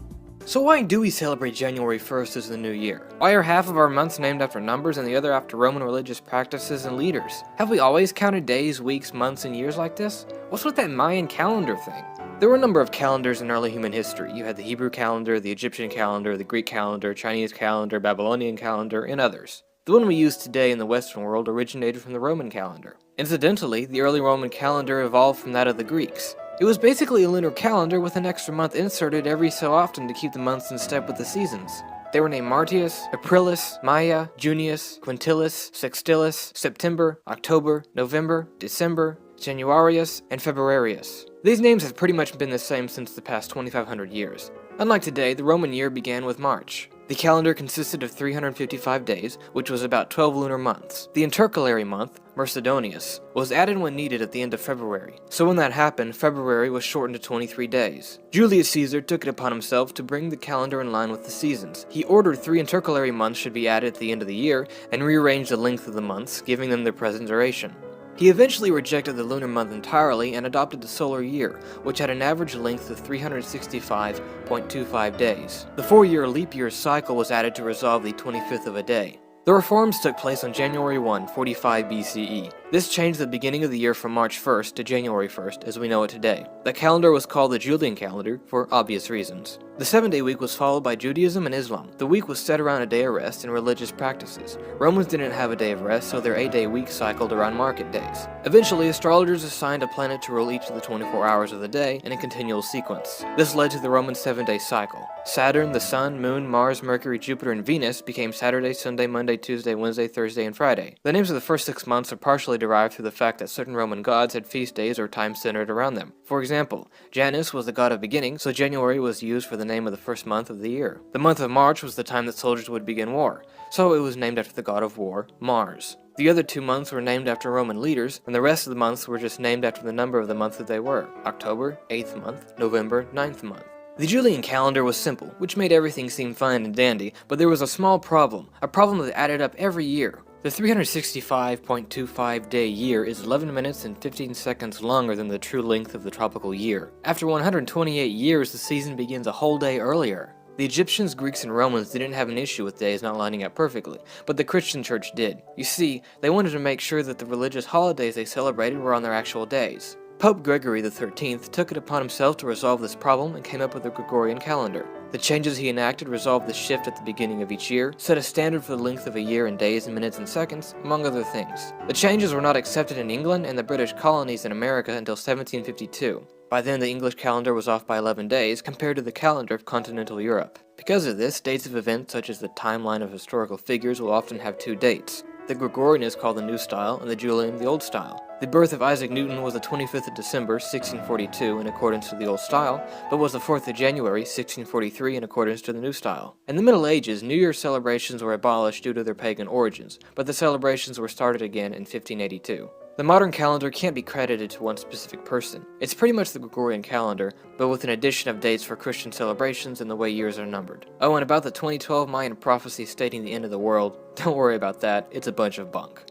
So why do we celebrate January 1st as the new year? Why are half of our months named after numbers and the other after Roman religious practices and leaders? Have we always counted days, weeks, months, and years like this? What's with that Mayan calendar thing? There were a number of calendars in early human history. You had the Hebrew calendar, the Egyptian calendar, the Greek calendar, Chinese calendar, Babylonian calendar, and others. The one we use today in the Western world originated from the Roman calendar. Incidentally, the early Roman calendar evolved from that of the Greeks. It was basically a lunar calendar with an extra month inserted every so often to keep the months in step with the seasons. They were named Martius, Aprilis, Maia, Junius, Quintilis, Sextilis, September, October, November, December, Januarius, and Februarius. These names have pretty much been the same since the past 2,500 years. Unlike today, the Roman year began with March. The calendar consisted of 355 days, which was about 12 lunar months. The intercalary month, Mercedonius, was added when needed at the end of February. So when that happened, February was shortened to 23 days. Julius Caesar took it upon himself to bring the calendar in line with the seasons. He ordered 3 intercalary months should be added at the end of the year, and rearranged the length of the months, giving them their present duration. He eventually rejected the lunar month entirely and adopted the solar year, which had an average length of 365.25 days. The 4-year leap year cycle was added to resolve the 25th of a day. The reforms took place on January 1, 45 BCE. This changed the beginning of the year from March 1st to January 1st as we know it today. The calendar was called the Julian calendar for obvious reasons. The 7-day week was followed by Judaism and Islam. The week was set around a day of rest and religious practices. Romans didn't have a day of rest, so their 8-day week cycled around market days. Eventually, astrologers assigned a planet to rule each of the 24 hours of the day in a continual sequence. This led to the Roman 7-day cycle. Saturn, the Sun, Moon, Mars, Mercury, Jupiter, and Venus became Saturday, Sunday, Monday, Tuesday, Wednesday, Thursday, and Friday. The names of the first 6 months are partially derived through the fact that certain Roman gods had feast days or times centered around them. For example, Janus was the god of beginning, so January was used for the name of the first month of the year. The month of March was the time that soldiers would begin war, so it was named after the god of war, Mars. The other 2 months were named after Roman leaders, and the rest of the months were just named after the number of the month that they were. October, 8th month, November, 9th month. The Julian calendar was simple, which made everything seem fine and dandy, but there was a small problem, a problem that added up every year. The 365.25 day year is 11 minutes and 15 seconds longer than the true length of the tropical year. After 128 years, the season begins a whole day earlier. The Egyptians, Greeks, and Romans didn't have an issue with days not lining up perfectly, but the Christian church did. You see, they wanted to make sure that the religious holidays they celebrated were on their actual days. Pope Gregory XIII took it upon himself to resolve this problem and came up with the Gregorian calendar. The changes he enacted resolved the shift at the beginning of each year, set a standard for the length of a year in days and minutes and seconds, among other things. The changes were not accepted in England and the British colonies in America until 1752. By then, the English calendar was off by 11 days compared to the calendar of continental Europe. Because of this, dates of events such as the timeline of historical figures will often have 2 dates. The Gregorian is called the New Style and the Julian the Old Style. The birth of Isaac Newton was the 25th of December, 1642 in accordance to the Old Style, but was the 4th of January, 1643 in accordance to the New Style. In the Middle Ages, New Year celebrations were abolished due to their pagan origins, but the celebrations were started again in 1582. The modern calendar can't be credited to one specific person. It's pretty much the Gregorian calendar, but with an addition of dates for Christian celebrations and the way years are numbered. Oh, and about the 2012 Mayan prophecy stating the end of the world, don't worry about that, it's a bunch of bunk.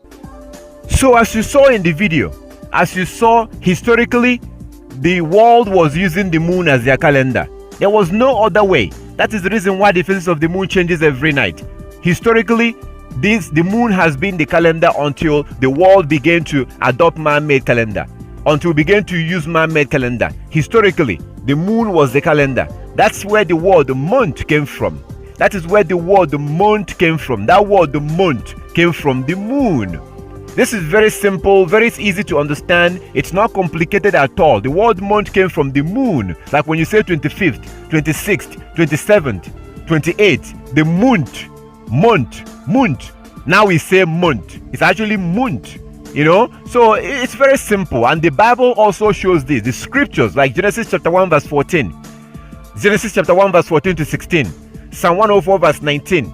So as you saw in the video, as you saw historically, the world was using the moon as their calendar. There was no other way. That is the reason why the phases of the moon changes every night. Historically, the moon has been the calendar until the world began to adopt man-made calendar. Until we began to use man-made calendar. Historically, the moon was the calendar. That's where the word month came from. That is where the word month came from. That word month came from the moon. This is very simple, very easy to understand. It's not complicated at all. The word month came from the moon. Like when you say 25th, 26th, 27th, 28th, the month. Now we say month. It's actually month, you know. So it's very simple, and the Bible also shows this. The scriptures like Genesis chapter 1 verse 14, Genesis chapter 1 verse 14 to 16, Psalm 104 verse 19.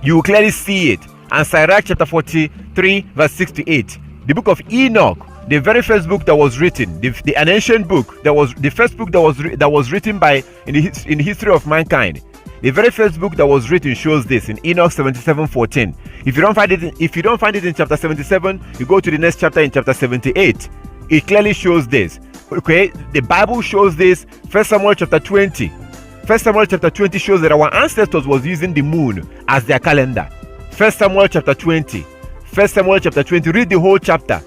You will clearly see it. And Sirach chapter 43 verse 6 to 8. The book of Enoch, the very first book that was written, an ancient book that was the first book that was written by in the history of mankind. The very first book that was written shows this in Enoch 77:14. If you don't find it in chapter 77, you go to the next chapter in chapter 78. It clearly shows this. Okay, the Bible shows this. 1 Samuel chapter 20. 1 Samuel chapter 20 shows that our ancestors was using the moon as their calendar. 1 Samuel chapter 20. 1 Samuel chapter 20. Read the whole chapter.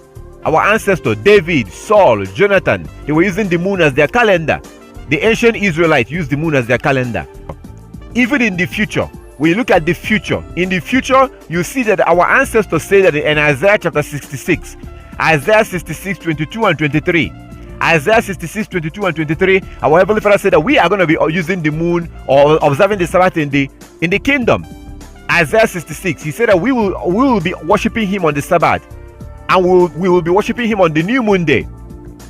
Our ancestors, David, Saul, Jonathan, they were using the moon as their calendar. The ancient Israelites used the moon as their calendar. Even in the future, when you look at the future, in the future, you see that our ancestors say that in Isaiah chapter 66, Isaiah 66, 22 and 23, Isaiah 66, 22 and 23, our Heavenly Father said that we are going to be using the moon or observing the Sabbath in the kingdom. Isaiah 66, he said that we will be worshiping him on the Sabbath, and we will be worshiping him on the new moon day.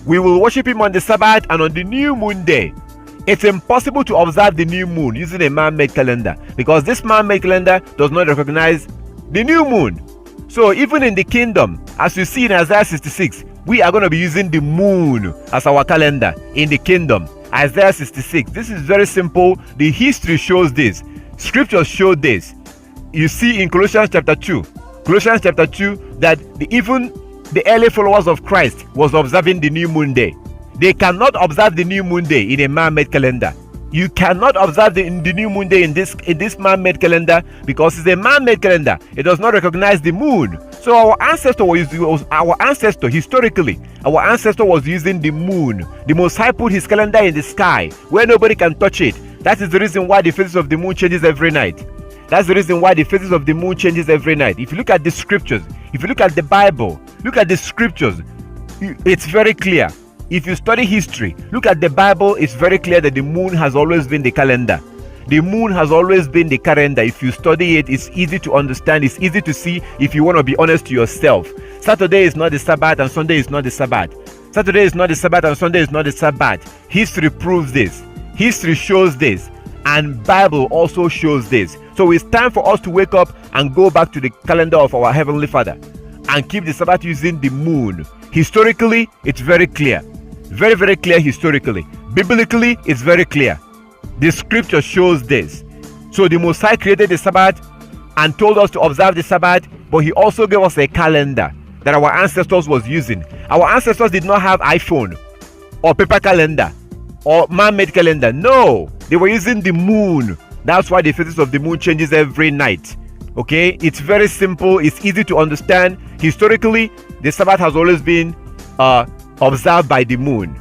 We will worship him on the Sabbath and on the new moon day. It's impossible to observe the new moon using a man-made calendar because this man-made calendar does not recognize the new moon. So even in the kingdom, as you see in Isaiah 66, we are going to be using the moon as our calendar in the kingdom. Isaiah 66. This is very simple. The history shows this. Scriptures show this. You see in Colossians chapter 2. Colossians chapter 2 that even the early followers of Christ was observing the new moon day. They cannot observe the new moon day in a man-made calendar. You cannot observe the new moon day in this man-made calendar because it's a man-made calendar. It does not recognize the moon. So our ancestor historically, our ancestor was using the moon. The Most High put his calendar in the sky where nobody can touch it. That is the reason why the phases of the moon changes every night. That's the reason why the phases of the moon changes every night. If you look at the scriptures, if you look at the Bible, look at the scriptures, it's very clear. If you study history, look at the Bible, it's very clear that the moon has always been the calendar. The moon has always been the calendar. If you study it, it's easy to understand. It's easy to see if you want to be honest to yourself. Saturday is not the Sabbath and Sunday is not the Sabbath. Saturday is not the Sabbath and Sunday is not the Sabbath. History proves this. History shows this. And Bible also shows this. So it's time for us to wake up and go back to the calendar of our Heavenly Father and keep the Sabbath using the moon. Historically, it's very clear. Very, very clear historically. Biblically, it's very clear. The scripture shows this. So the Most High created the Sabbath and told us to observe the Sabbath, but he also gave us a calendar that our ancestors was using. Our ancestors did not have iPhone or paper calendar or man-made calendar. No, they were using the moon. That's why the phases of the moon changes every night. Okay, it's very simple. It's easy to understand. Historically, the Sabbath has always been observed by the moon.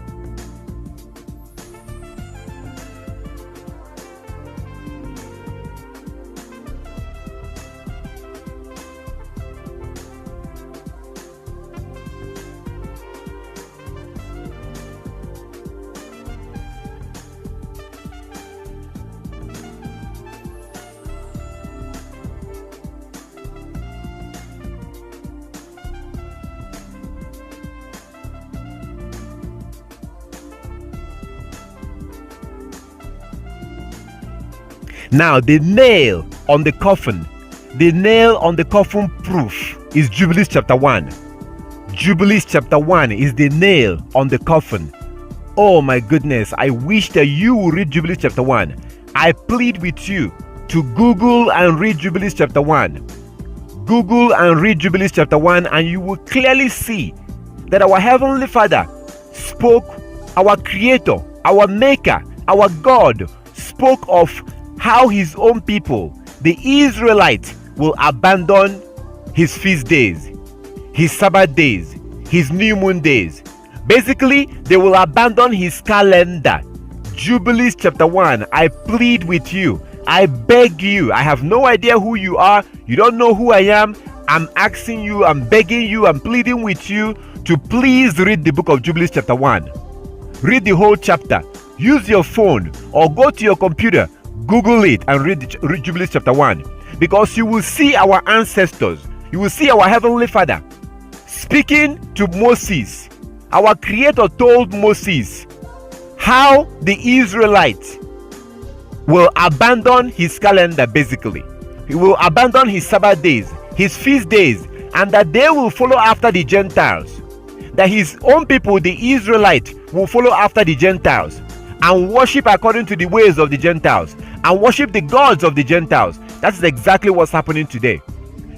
Now, the nail on the coffin proof is Jubilees chapter 1. Jubilees chapter 1 is the nail on the coffin. Oh my goodness, I wish that you would read Jubilees chapter 1. I plead with you to Google and read Jubilees chapter 1. Google and read Jubilees chapter 1 and you will clearly see that our Heavenly Father spoke, our Creator, our Maker, our God spoke of how his own people, the Israelites, will abandon his feast days, his Sabbath days, his new moon days. Basically, they will abandon his calendar. Jubilees chapter 1, I plead with you, I beg you, I have no idea who you are, you don't know who I am, I'm asking you, I'm begging you, I'm pleading with you to please read the book of Jubilees chapter 1. Read the whole chapter. Use your phone or go to your computer, Google it and read Jubilees chapter 1, because you will see our ancestors, you will see our Heavenly Father speaking to Moses. Our Creator told Moses how the Israelites will abandon his calendar. Basically, he will abandon his Sabbath days, his feast days, and that they will follow after the Gentiles, that his own people, the Israelites, will follow after the Gentiles and worship according to the ways of the Gentiles and worship the gods of the Gentiles. That's exactly what's happening today.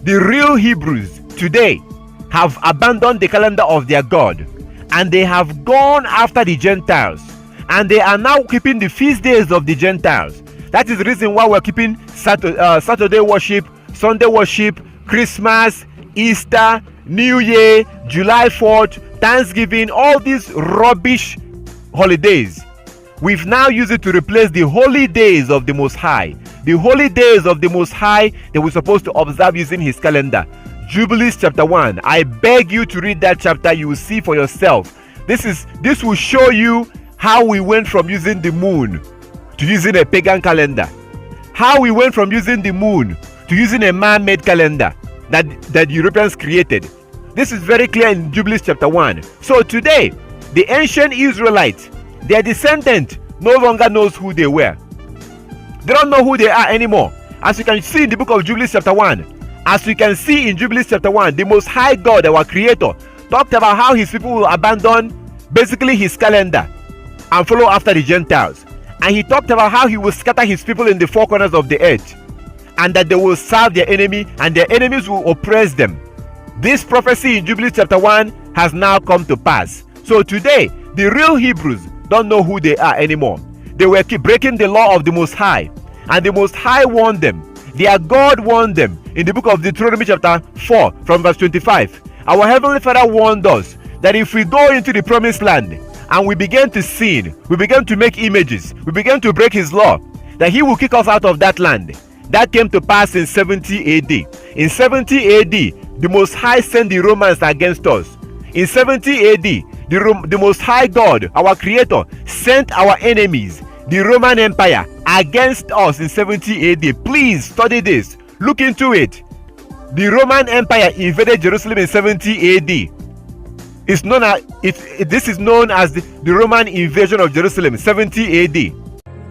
The real Hebrews today have abandoned the calendar of their God and they have gone after the Gentiles, and they are now keeping the feast days of the Gentiles. That is the reason why we're keeping Saturday worship, Sunday worship, Christmas, Easter, New Year, July 4th, Thanksgiving, all these rubbish holidays. We've now used it to replace the holy days of the Most High. The holy days of the Most High that we're supposed to observe using his calendar. Jubilees chapter 1. I beg you to read that chapter. You will see for yourself. This will show you how we went from using the moon to using a pagan calendar. How we went from using the moon to using a man-made calendar that Europeans created. This is very clear in Jubilees chapter 1. So today, the ancient Israelites, their descendant no longer knows who they were. They don't know who they are anymore. As you can see in the book of Jubilees chapter 1, as you can see in Jubilees chapter 1, the Most High God, our Creator, talked about how his people will abandon basically his calendar and follow after the Gentiles. And he talked about how he will scatter his people in the four corners of the earth, and that they will serve their enemy and their enemies will oppress them. This prophecy in Jubilees chapter 1 has now come to pass. So today, the real Hebrews don't know who they are anymore. they were keep breaking the law of the Most High. And the Most High warned them. Their God warned them in the book of Deuteronomy chapter 4 from verse 25. Our Heavenly Father warned us that if we go into the promised land and we begin to sin, we begin to make images, we begin to break His law, that He will kick us out of that land. That came to pass in 70 AD. In 70 AD, the Most High sent the Romans against us. In 70 AD, the Most High God, our Creator, sent our enemies, the Roman Empire, against us in 70 AD. Please study this. Look into it. The Roman Empire invaded Jerusalem in 70 AD. This is known as the Roman invasion of Jerusalem, 70 AD.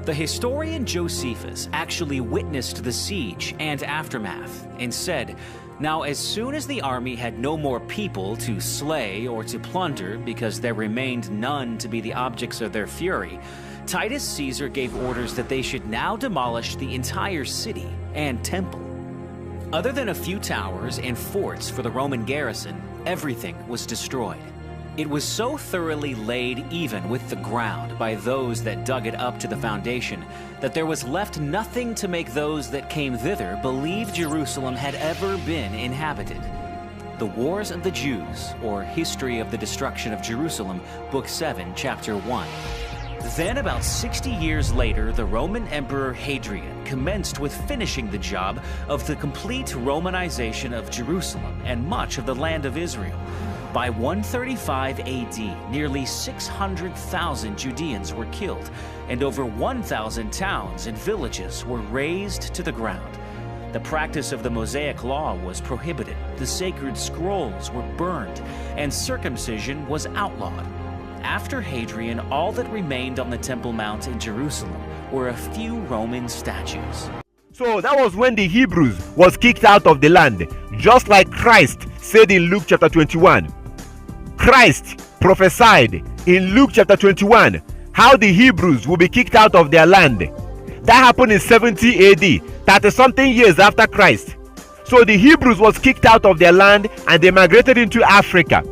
The historian Josephus actually witnessed the siege and aftermath and said, "Now as soon as the army had no more people to slay or to plunder, because there remained none to be the objects of their fury, Titus Caesar gave orders that they should now demolish the entire city and temple." Other than a few towers and forts for the Roman garrison, everything was destroyed. It was so thoroughly laid even with the ground by those that dug it up to the foundation that there was left nothing to make those that came thither believe Jerusalem had ever been inhabited. The Wars of the Jews, or History of the Destruction of Jerusalem, Book 7, Chapter 1. Then, about 60 years later, the Roman Emperor Hadrian commenced with finishing the job of the complete Romanization of Jerusalem and much of the land of Israel. By 135 AD, nearly 600,000 Judeans were killed, and over 1,000 towns and villages were razed to the ground. The practice of the Mosaic Law was prohibited, the sacred scrolls were burned, and circumcision was outlawed. After Hadrian, all that remained on the Temple Mount in Jerusalem were a few Roman statues. So that was when the Hebrews was kicked out of the land, just like Christ said in Luke chapter 21. Christ prophesied in Luke chapter 21 how the Hebrews will be kicked out of their land. That happened in 70 AD, 30-something years after Christ. So the Hebrews was kicked out of their land and they migrated into Africa.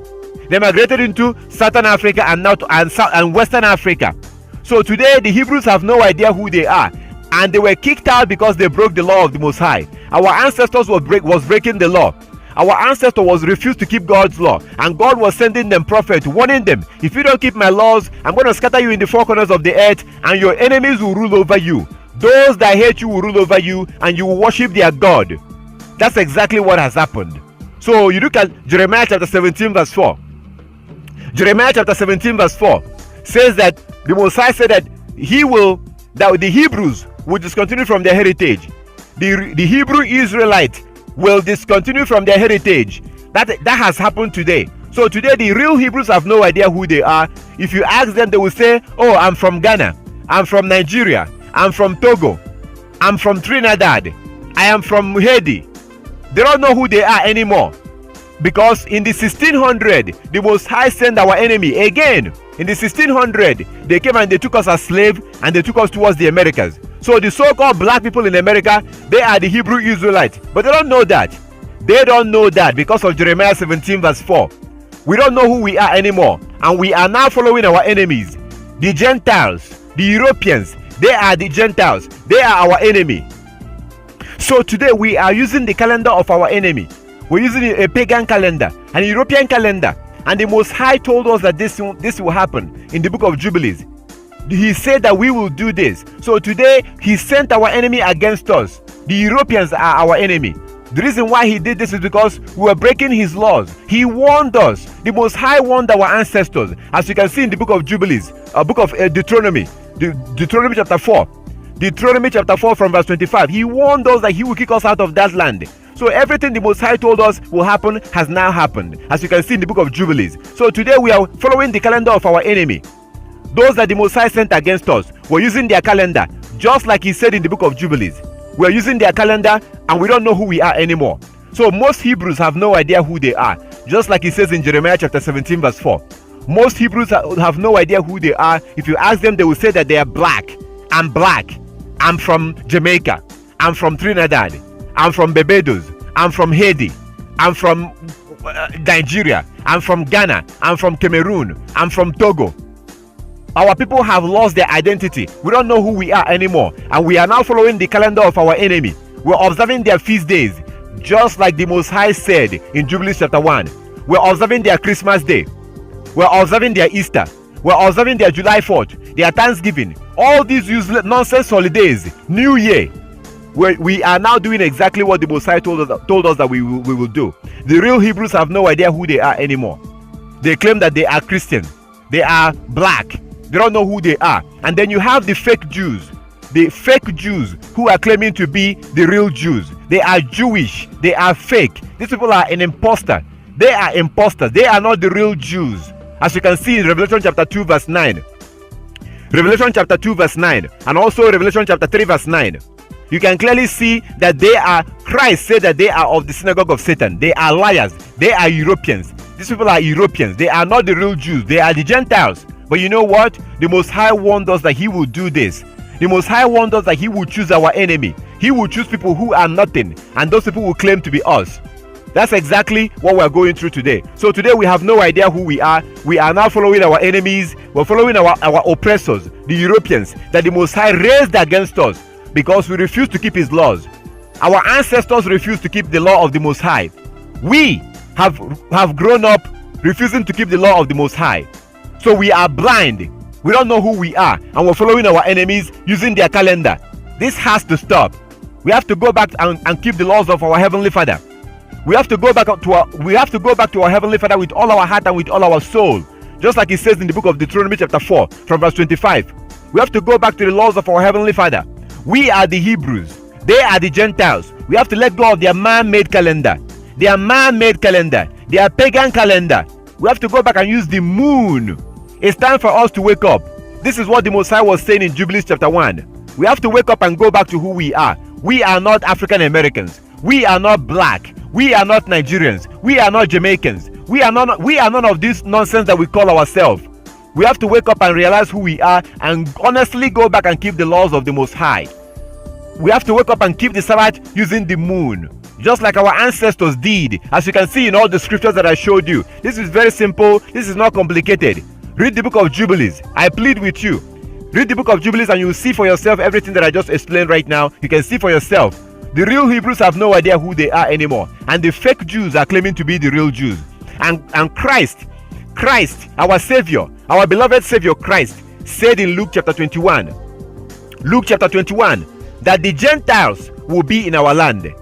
They migrated into Southern Africa and Western Africa. So today the Hebrews have no idea who they are, and they were kicked out because they broke the law of the Most High. Our ancestors was breaking the law. Our ancestor was refused to keep God's law, and God was sending them prophets, warning them, if you don't keep my laws, I'm going to scatter you in the four corners of the earth, and your enemies will rule over you. Those that hate you will rule over you, and you will worship their God. That's exactly what has happened. So you look at Jeremiah chapter 17 verse 4. Jeremiah chapter 17 verse 4 says that the Most High said that that the Hebrews will discontinue from their heritage. The Hebrew Israelite will discontinue from their heritage. That has happened today. So today the real Hebrews have no idea who they are. If you ask them, they will say, "Oh, I'm from Ghana, I'm from Nigeria, I'm from Togo, I'm from Trinidad, I am from Haiti." They don't know who they are anymore, because in the 1600 the Most High sent our enemy again. In the 1600 they came and they took us as slaves, and they took us towards the Americas. So the so-called black people in America, they are the Hebrew Israelites, but they don't know that. They don't know that because of Jeremiah 17 verse 4. We don't know who we are anymore, and we are now following our enemies. The Gentiles, the Europeans, they are the Gentiles. They are our enemy. So today we are using the calendar of our enemy. We're using a pagan calendar, an European calendar, and the Most High told us that this will happen in the book of Jubilees. He said that we will do this. So today he sent our enemy against us. The Europeans are our enemy. The reason why he did this is because we were breaking his laws. He warned us. The Most High warned our ancestors, as you can see in the book of Jubilees, book of Deuteronomy, Deuteronomy chapter 4. Deuteronomy chapter 4 from verse 25. He warned us that he will kick us out of that land. So everything the Most High told us will happen has now happened, as you can see in the book of Jubilees. So today we are following the calendar of our enemy. Those that the Most High sent against us, we're using their calendar, just like he said in the book of Jubilees. We're using their calendar and we don't know who we are anymore. So most Hebrews have no idea who they are, just like he says in Jeremiah chapter 17 verse 4. Most Hebrews have no idea who they are. If you ask them, they will say that they are black. I'm black. I'm from Jamaica. I'm from Trinidad. I'm from Barbados. I'm from Haiti. I'm from Nigeria. I'm from Ghana. I'm from Cameroon. I'm from Togo. Our people have lost their identity. We don't know who we are anymore. And we are now following the calendar of our enemy. We're observing their feast days, just like the Most High said in Jubilees chapter 1. We're observing their Christmas Day. We're observing their Easter. We're observing their July 4th, their Thanksgiving. All these useless nonsense holidays, New Year. We are now doing exactly what the Most High told us that we will do. The real Hebrews have no idea who they are anymore. They claim that they are Christian. They are black. They don't know who they are. And then you have the fake Jews. The fake Jews who are claiming to be the real Jews. They are Jewish. They are fake. These people are an imposter. They are imposters. They are not the real Jews. As you can see in Revelation chapter 2 verse 9. Revelation chapter 2 verse 9. And also Revelation chapter 3 verse 9. You can clearly see that they are, Christ said that they are of the synagogue of Satan. They are liars. They are Europeans. These people are Europeans. They are not the real Jews. They are the Gentiles. But you know what? The Most High warned us that He will do this. The Most High warned us that He will choose our enemy. He will choose people who are nothing. And those people will claim to be us. That's exactly what we're going through today. So today we have no idea who we are. We are now following our enemies. We're following our oppressors, the Europeans, that the Most High raised against us. Because we refuse to keep His laws. Our ancestors refused to keep the law of the Most High. We have grown up refusing to keep the law of the Most High. So we are blind. We don't know who we are. And we're following our enemies using their calendar. This has to stop. We have to go back and keep the laws of our Heavenly Father. We have to go back to our Heavenly Father with all our heart and with all our soul. Just like it says in the book of Deuteronomy chapter 4 from verse 25. We have to go back to the laws of our Heavenly Father. We are the Hebrews. They are the Gentiles. We have to let go of their man-made calendar. Their man-made calendar. Their pagan calendar. We have to go back and use the moon. It's time for us to wake up. This is what the Messiah was saying in Jubilees chapter 1. We have to wake up and go back to who we are. We are not African Americans. We are not black. We are not Nigerians. We are not Jamaicans. We are none of this nonsense that we call ourselves. We have to wake up and realize who we are and honestly go back and keep the laws of the Most High. We have to wake up and keep the Sabbath using the moon, just like our ancestors did, as you can see in all the scriptures that I showed you. This is very simple. This is not complicated. Read the book of Jubilees. I plead with you. Read the book of Jubilees and you will see for yourself everything that I just explained right now. You can see for yourself. The real Hebrews have no idea who they are anymore. And the fake Jews are claiming to be the real Jews. And Christ, our Savior, our beloved Savior Christ, said in Luke chapter 21, that the Gentiles will be in our land.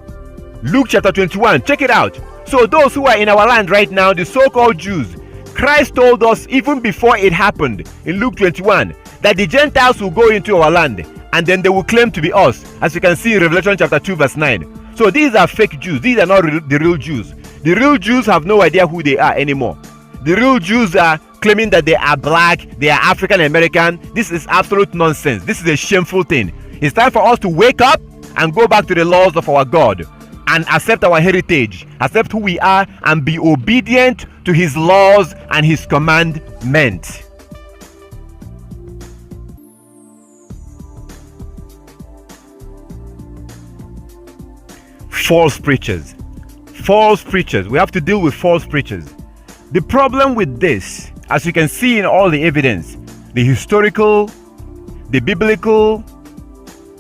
Luke chapter 21, check it out. So those who are in our land right now, the so-called Jews, Christ told us even before it happened in Luke 21 that the Gentiles will go into our land and then they will claim to be us, as you can see in Revelation chapter 2 verse 9. So these are fake Jews. These are not the real Jews. The real Jews have no idea who they are anymore. The real Jews are claiming that they are black, they are African American. This is absolute nonsense. This is a shameful thing. It's time for us to wake up and go back to the laws of our God and accept our heritage, accept who we are, and be obedient to His laws and His commandment. False preachers. False preachers. We have to deal with false preachers. The problem with this, as you can see in all the evidence, the historical, the biblical,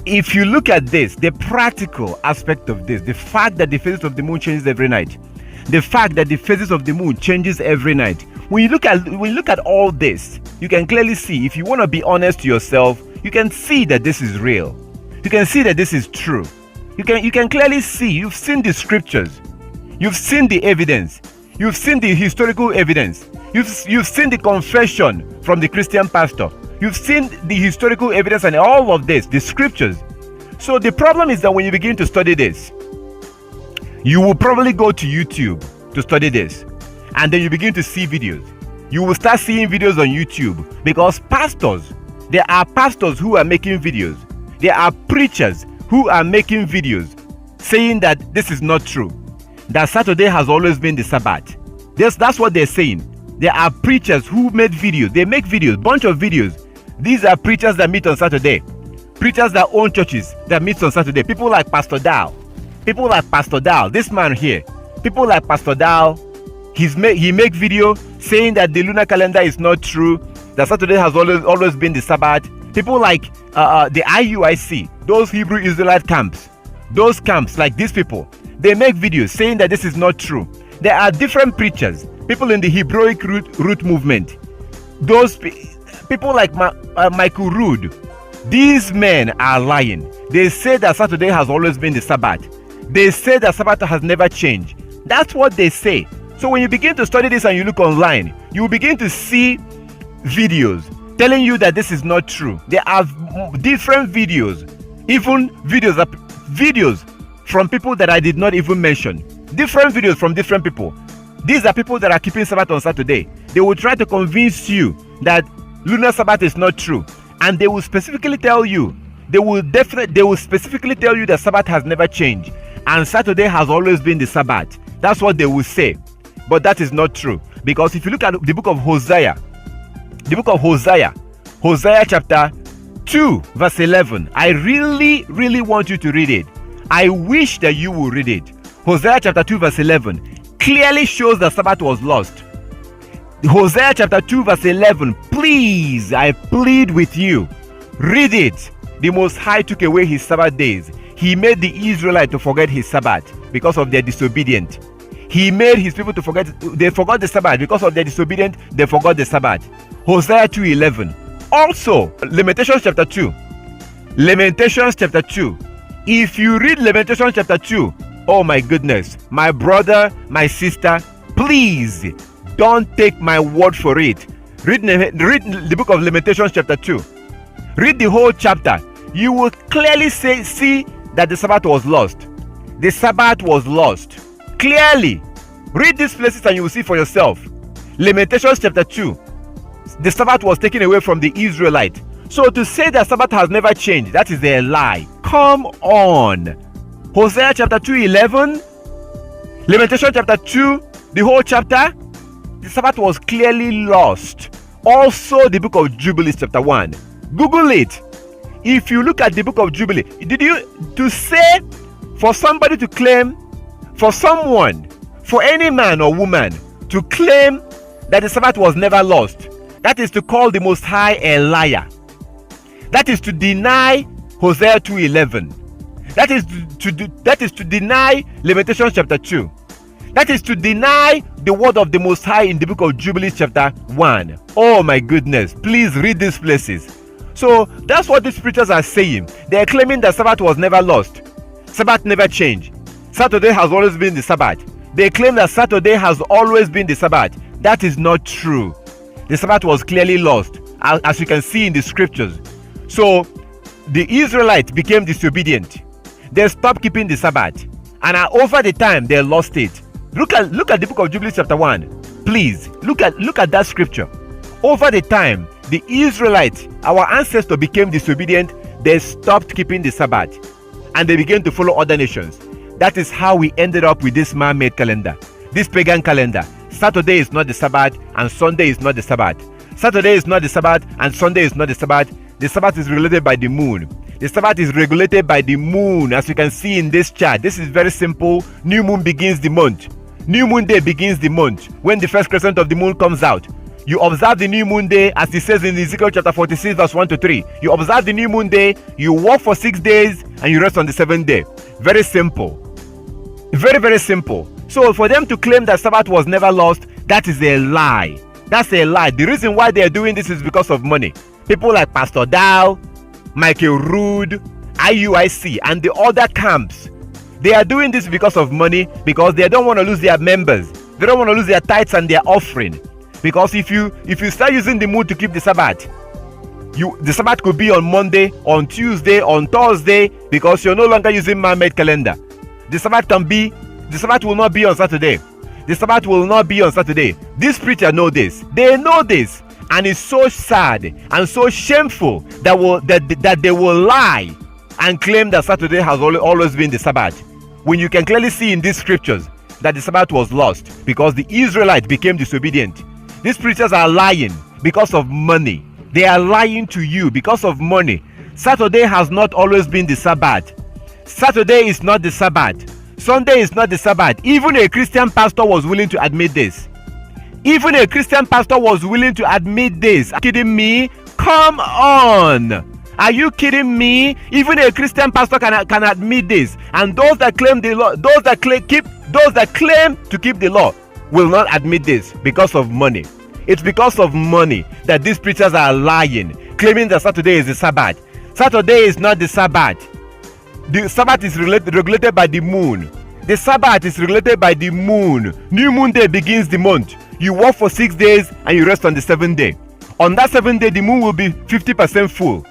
if you look at this, the practical aspect of this, the fact that the phases of the moon changes every night, the fact that the phases of the moon changes every night, when you look at all this, you can clearly see, if you want to be honest to yourself, you can see that this is real. You can see that this is true. You can clearly see, you've seen the scriptures, you've seen the evidence, you've seen the historical evidence, you've seen the confession from the Christian pastor. You've seen the historical evidence and all of this, the scriptures. So the problem is that when you begin to study this, you will probably go to YouTube to study this. And then you begin to see videos. You will start seeing videos on YouTube because there are pastors who are making videos. There are preachers who are making videos saying that this is not true. That Saturday has always been the Sabbath. That's what they're saying. There are preachers who made videos. They make videos, bunch of videos. These are preachers that meet on Saturday. Preachers that own churches that meet on Saturday. People like Pastor Dow. This man here. People like Pastor Dow. He make video saying that the lunar calendar is not true. that Saturday has always been the Sabbath. People like the IUIC, those Hebrew Israelite camps, those camps like these people, they make videos saying that this is not true. There are different preachers, people in the Hebraic root movement, those people like Michael Rood. These men are lying. They say that Saturday has always been the Sabbath. They say that Sabbath has never changed. That's what they say. So when you begin to study this and you look online, you will begin to see videos telling you that this is not true. There are different videos, even videos from people that I did not even mention. Different videos from different people. These are people that are keeping Sabbath on Saturday. They will try to convince you that lunar Sabbath is not true, and they will specifically tell you, they will specifically tell you that Sabbath has never changed and Saturday has always been the Sabbath. That's what they will say. But that is not true, because if you look at the book of Hosea, Hosea chapter 2 verse 11, I really want you to read it. I wish that you will read it. Hosea chapter 2 verse 11 clearly shows that Sabbath was lost. Hosea chapter 2 verse 11, please, I plead with you, read it. The Most High took away his Sabbath days. He made the Israelites to forget his Sabbath because of their disobedience. He made his people to forget. They forgot the Sabbath because of their disobedience. They forgot the Sabbath. Hosea 2:11. Also, Lamentations chapter 2. Lamentations chapter 2. If you read Lamentations chapter 2, oh my goodness, my brother, my sister, please don't take my word for it. Read the book of Lamentations chapter 2. Read the whole chapter. You will clearly see that the Sabbath was lost. The Sabbath was lost. Clearly. Read these places and you will see for yourself. Lamentations chapter 2. The Sabbath was taken away from the Israelite. So to say that Sabbath has never changed, that is a lie. Come on. Hosea chapter 2:11. Lamentation chapter 2, the whole chapter. The Sabbath was clearly lost. Also the book of Jubilees chapter 1. Google it. If you look at the book of Jubilee, to say for somebody to claim, for someone, for any man or woman to claim that the Sabbath was never lost, that is to call the Most High a liar. That is to deny Hosea 2:11. That is to deny Lamentations chapter 2. That is to deny the word of the Most High in the book of Jubilees chapter 1. Oh my goodness, please read these places. So that's what these preachers are saying. They are claiming that Sabbath was never lost. Sabbath never changed. Saturday has always been the Sabbath. They claim that Saturday has always been the Sabbath. That is not true. The Sabbath was clearly lost, as you can see in the scriptures. So the Israelites became disobedient. They stopped keeping the Sabbath, and over the time they lost it. Look at the book of Jubilees chapter 1. Please look at that scripture. Over the time, the Israelites, our ancestors, became disobedient. They stopped keeping the Sabbath, and they began to follow other nations. That is how we ended up with this man-made calendar, this pagan calendar. Saturday is not the Sabbath, and Sunday is not the Sabbath. Saturday is not the Sabbath, and Sunday is not the Sabbath. The Sabbath is regulated by the moon. The Sabbath is regulated by the moon, as you can see in this chart. This is very simple. New moon begins the month. New moon day begins the month when the first crescent of the moon comes out. You observe the new moon day, as it says in Ezekiel chapter 46 verse 1 to 3. You observe the new moon day, you work for 6 days, and you rest on the 7th day. Very simple. Very, very simple. So for them to claim that Sabbath was never lost, that is a lie. That's a lie. The reason why they are doing this is because of money. People like Pastor Dow, Michael Rood, IUIC, and the other camps, they are doing this because of money, because they don't want to lose their members. They don't want to lose their tithes and their offering. Because if you start using the moon to keep the Sabbath, the Sabbath could be on Monday, on Tuesday, on Thursday, because you're no longer using man-made calendar. The Sabbath will not be on Saturday. The Sabbath will not be on Saturday. These preachers know this. They know this. And it's so sad and so shameful that they will lie and claim that Saturday has always been the Sabbath, when you can clearly see in these scriptures that the Sabbath was lost because the Israelites became disobedient. These preachers are lying because of money. They are lying to you because of money. Saturday has not always been the Sabbath. Saturday is not the Sabbath. Sunday is not the Sabbath. Even a Christian pastor was willing to admit this. Even a Christian pastor was willing to admit this. Are you kidding me? Come on. Are you kidding me? Even a Christian pastor can admit this. And those that claim the law, those that claim to keep the law will not admit this because of money. It's because of money that these preachers are lying, claiming that Saturday is the Sabbath. Saturday is not the Sabbath. The Sabbath is regulated by the moon. The Sabbath is regulated by the moon. New moon day begins the month. You work for 6 days and you rest on the 7th day. On that 7th day, the moon will be 50% full.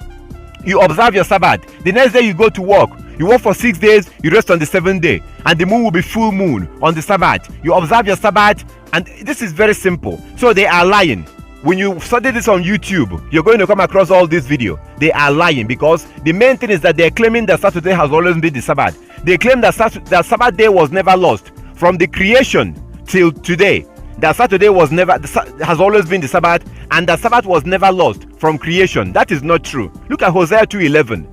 You observe your Sabbath. The next day you go to work. You work for 6 days, you rest on the 7th day. And the moon will be full moon on the Sabbath. You observe your Sabbath, and this is very simple. So they are lying. When you study this on YouTube, you're going to come across all this video. They are lying because the main thing is that they're claiming that Saturday has always been the Sabbath. They claim that Sabbath day was never lost. From the creation till today, that Saturday has always been the Sabbath, and that Sabbath was never lost from creation. That is not true. Look at Hosea 2:11,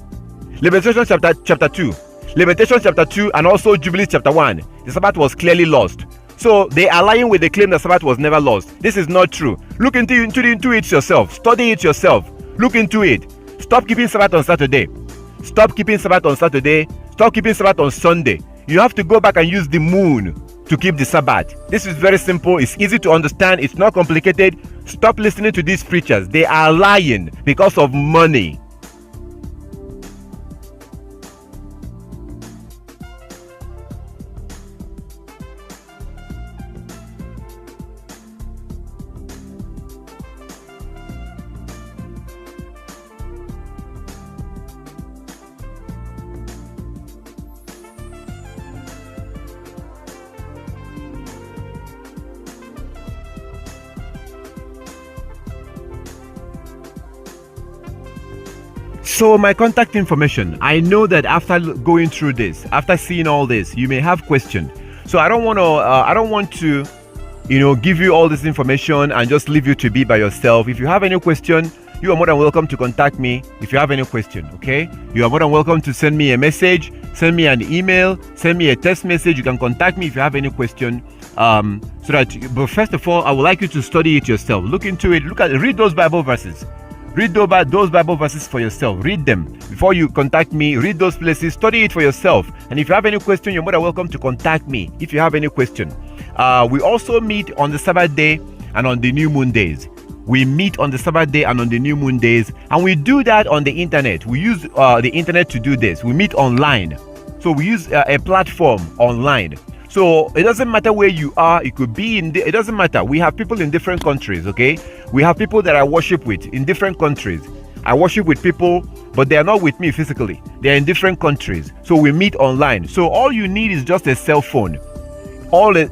Lamentations chapter 2, Lamentations chapter 2, and also Jubilees chapter 1. The Sabbath was clearly lost. So they are lying with the claim that Sabbath was never lost. This is not true. Look into it yourself. Study it yourself. Look into it. Stop keeping Sabbath on Saturday. Stop keeping Sabbath on Saturday. Stop keeping Sabbath on Sunday. You have to go back and use the moon to keep the Sabbath. This is very simple. It's easy to understand. It's not complicated. Stop listening to these preachers. They are lying because of money. So my contact information, I know that after going through this, after seeing all this, you may have questions. So I don't want to, give you all this information and just leave you to be by yourself. If you have any question, you are more than welcome to contact me. If you have any question, okay? You are more than welcome to send me a message, send me an email, send me a text message. You can contact me if you have any question. But first of all, I would like you to study it yourself. Look into it. Read those Bible verses. Read those Bible verses for yourself. Read them before you contact me. Read those places. Study it for yourself. And if you have any question, you're more than welcome to contact me if you have any question. We also meet on the Sabbath day and on the new moon days. We meet on the Sabbath day and on the new moon days. And we do that on the internet. We use the internet to do this. We meet online. So we use a platform online. So it doesn't matter where you are. It could be it doesn't matter. We have people in different countries, okay? We have people that I worship with in different countries. I worship with people, but they are not with me physically. They are in different countries. So we meet online. So all you need is just a cell phone.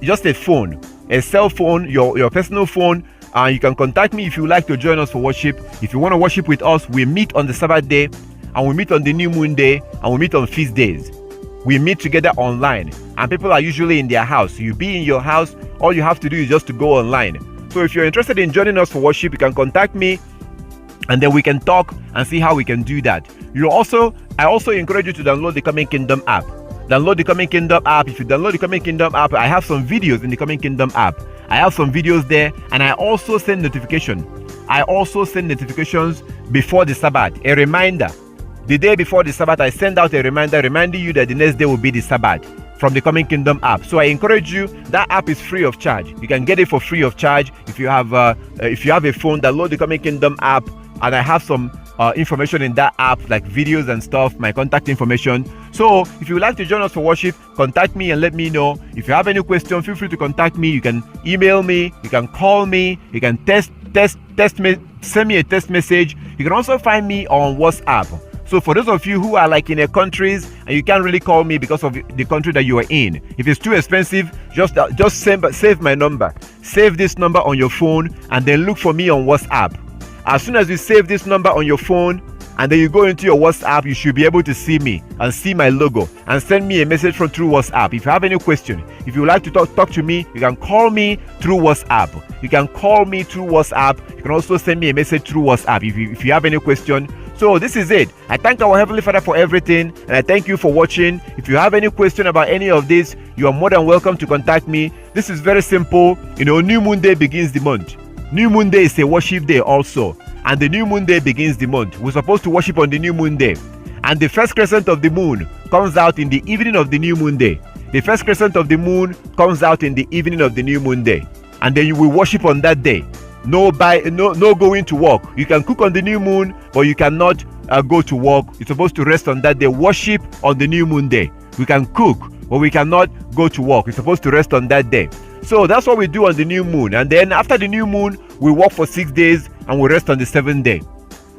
Just a phone. A cell phone, your personal phone. And you can contact me if you would like to join us for worship. If you want to worship with us, we meet on the Sabbath day, and we meet on the new moon day, and we meet on feast days. We meet together online, and people are usually in their house. You be in your house. All you have to do is just to go online. So if you're interested in joining us for worship, you can contact me, and then we can talk and see how we can do that. I also encourage you to download the Coming Kingdom app. Download the Coming Kingdom app. If you download the Coming Kingdom app, I have some videos in the Coming Kingdom app. I have some videos there, and I also send notifications. Before the Sabbath, a reminder. The day before the Sabbath, I send out a reminder reminding you that the next day will be the Sabbath from the Coming Kingdom app. So I encourage you, that app is free of charge. You can get it for free of charge. If you have a phone, download the Coming Kingdom app, and I have some information in that app, like videos and stuff, my contact information. So if you would like to join us for worship, contact me and let me know. If you have any question, feel free to contact me. You can email me, you can call me, you can send me a text message. You can also find me on WhatsApp. So for those of you who are like in a countries and you can't really call me because of the country that you are in, if it's too expensive, just save my number. Save this number on your phone and then look for me on WhatsApp. As soon as you save this number on your phone and then you go into your WhatsApp, you should be able to see me and see my logo and send me a message through WhatsApp. If you have any question, if you would like to talk to me, you can call me through WhatsApp. You can call me through WhatsApp. You can also send me a message through WhatsApp if you have any question. So this is it. I thank our Heavenly Father for everything, and I thank you for watching. If you have any question about any of this, you are more than welcome to contact me. This is very simple. New moon day begins the month. New moon day is a worship day also, and the new moon day begins the month. We're supposed to worship on the new moon day, and the first crescent of the moon comes out in the evening of the new moon day. The first crescent of the moon comes out in the evening of the new moon day, and then you will worship on that day. No going to work. You can cook on the new moon, but you cannot go to work. You're supposed to rest on that day. Worship on the new moon day. We can cook, but we cannot go to work. You're supposed to rest on that day. So that's what we do on the new moon. And then after the new moon, we work for 6 days and we rest on the 7th day.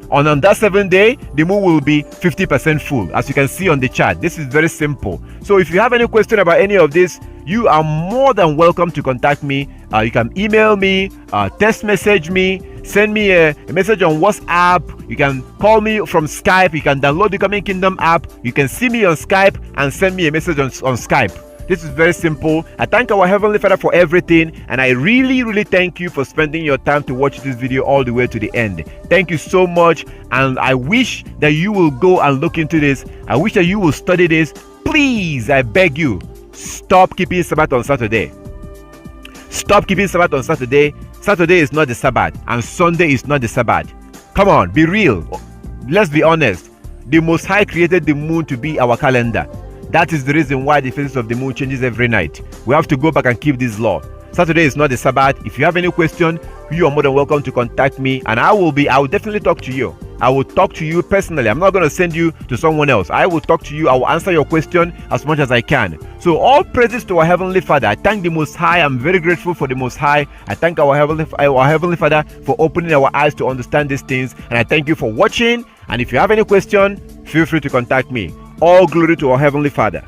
On that 7th day, the moon will be 50% full, as you can see on the chart. This is very simple. So if you have any question about any of this, you are more than welcome to contact me. You can email me, text message me, send me a message on WhatsApp. You can call me from Skype. You can download the Coming Kingdom app. You can see me on Skype and send me a message on Skype. This is very simple. I thank our Heavenly Father for everything, and I really thank you for spending your time to watch this video all the way to the end. Thank you so much, and I wish that you will go and look into this. I wish that you will study this. Please, I beg you, stop keeping Sabbath on Saturday. Stop keeping Sabbath on Saturday. Saturday is not the Sabbath, and Sunday is not the Sabbath. Come on, be real. Let's be honest. The Most High created the moon to be our calendar. That is the reason why the phases of the moon changes every night. We have to go back and keep this law. Saturday is not the Sabbath. If you have any question, you are more than welcome to contact me, and I will definitely talk to you. I will talk to you personally. I'm not going to send you to someone else. I will talk to you. I will answer your question as much as I can. So all praises to our Heavenly Father. I thank the Most High. I'm very grateful for the Most High. I thank our Heavenly Father for opening our eyes to understand these things. And I thank you for watching. And if you have any question, feel free to contact me. All glory to our Heavenly Father.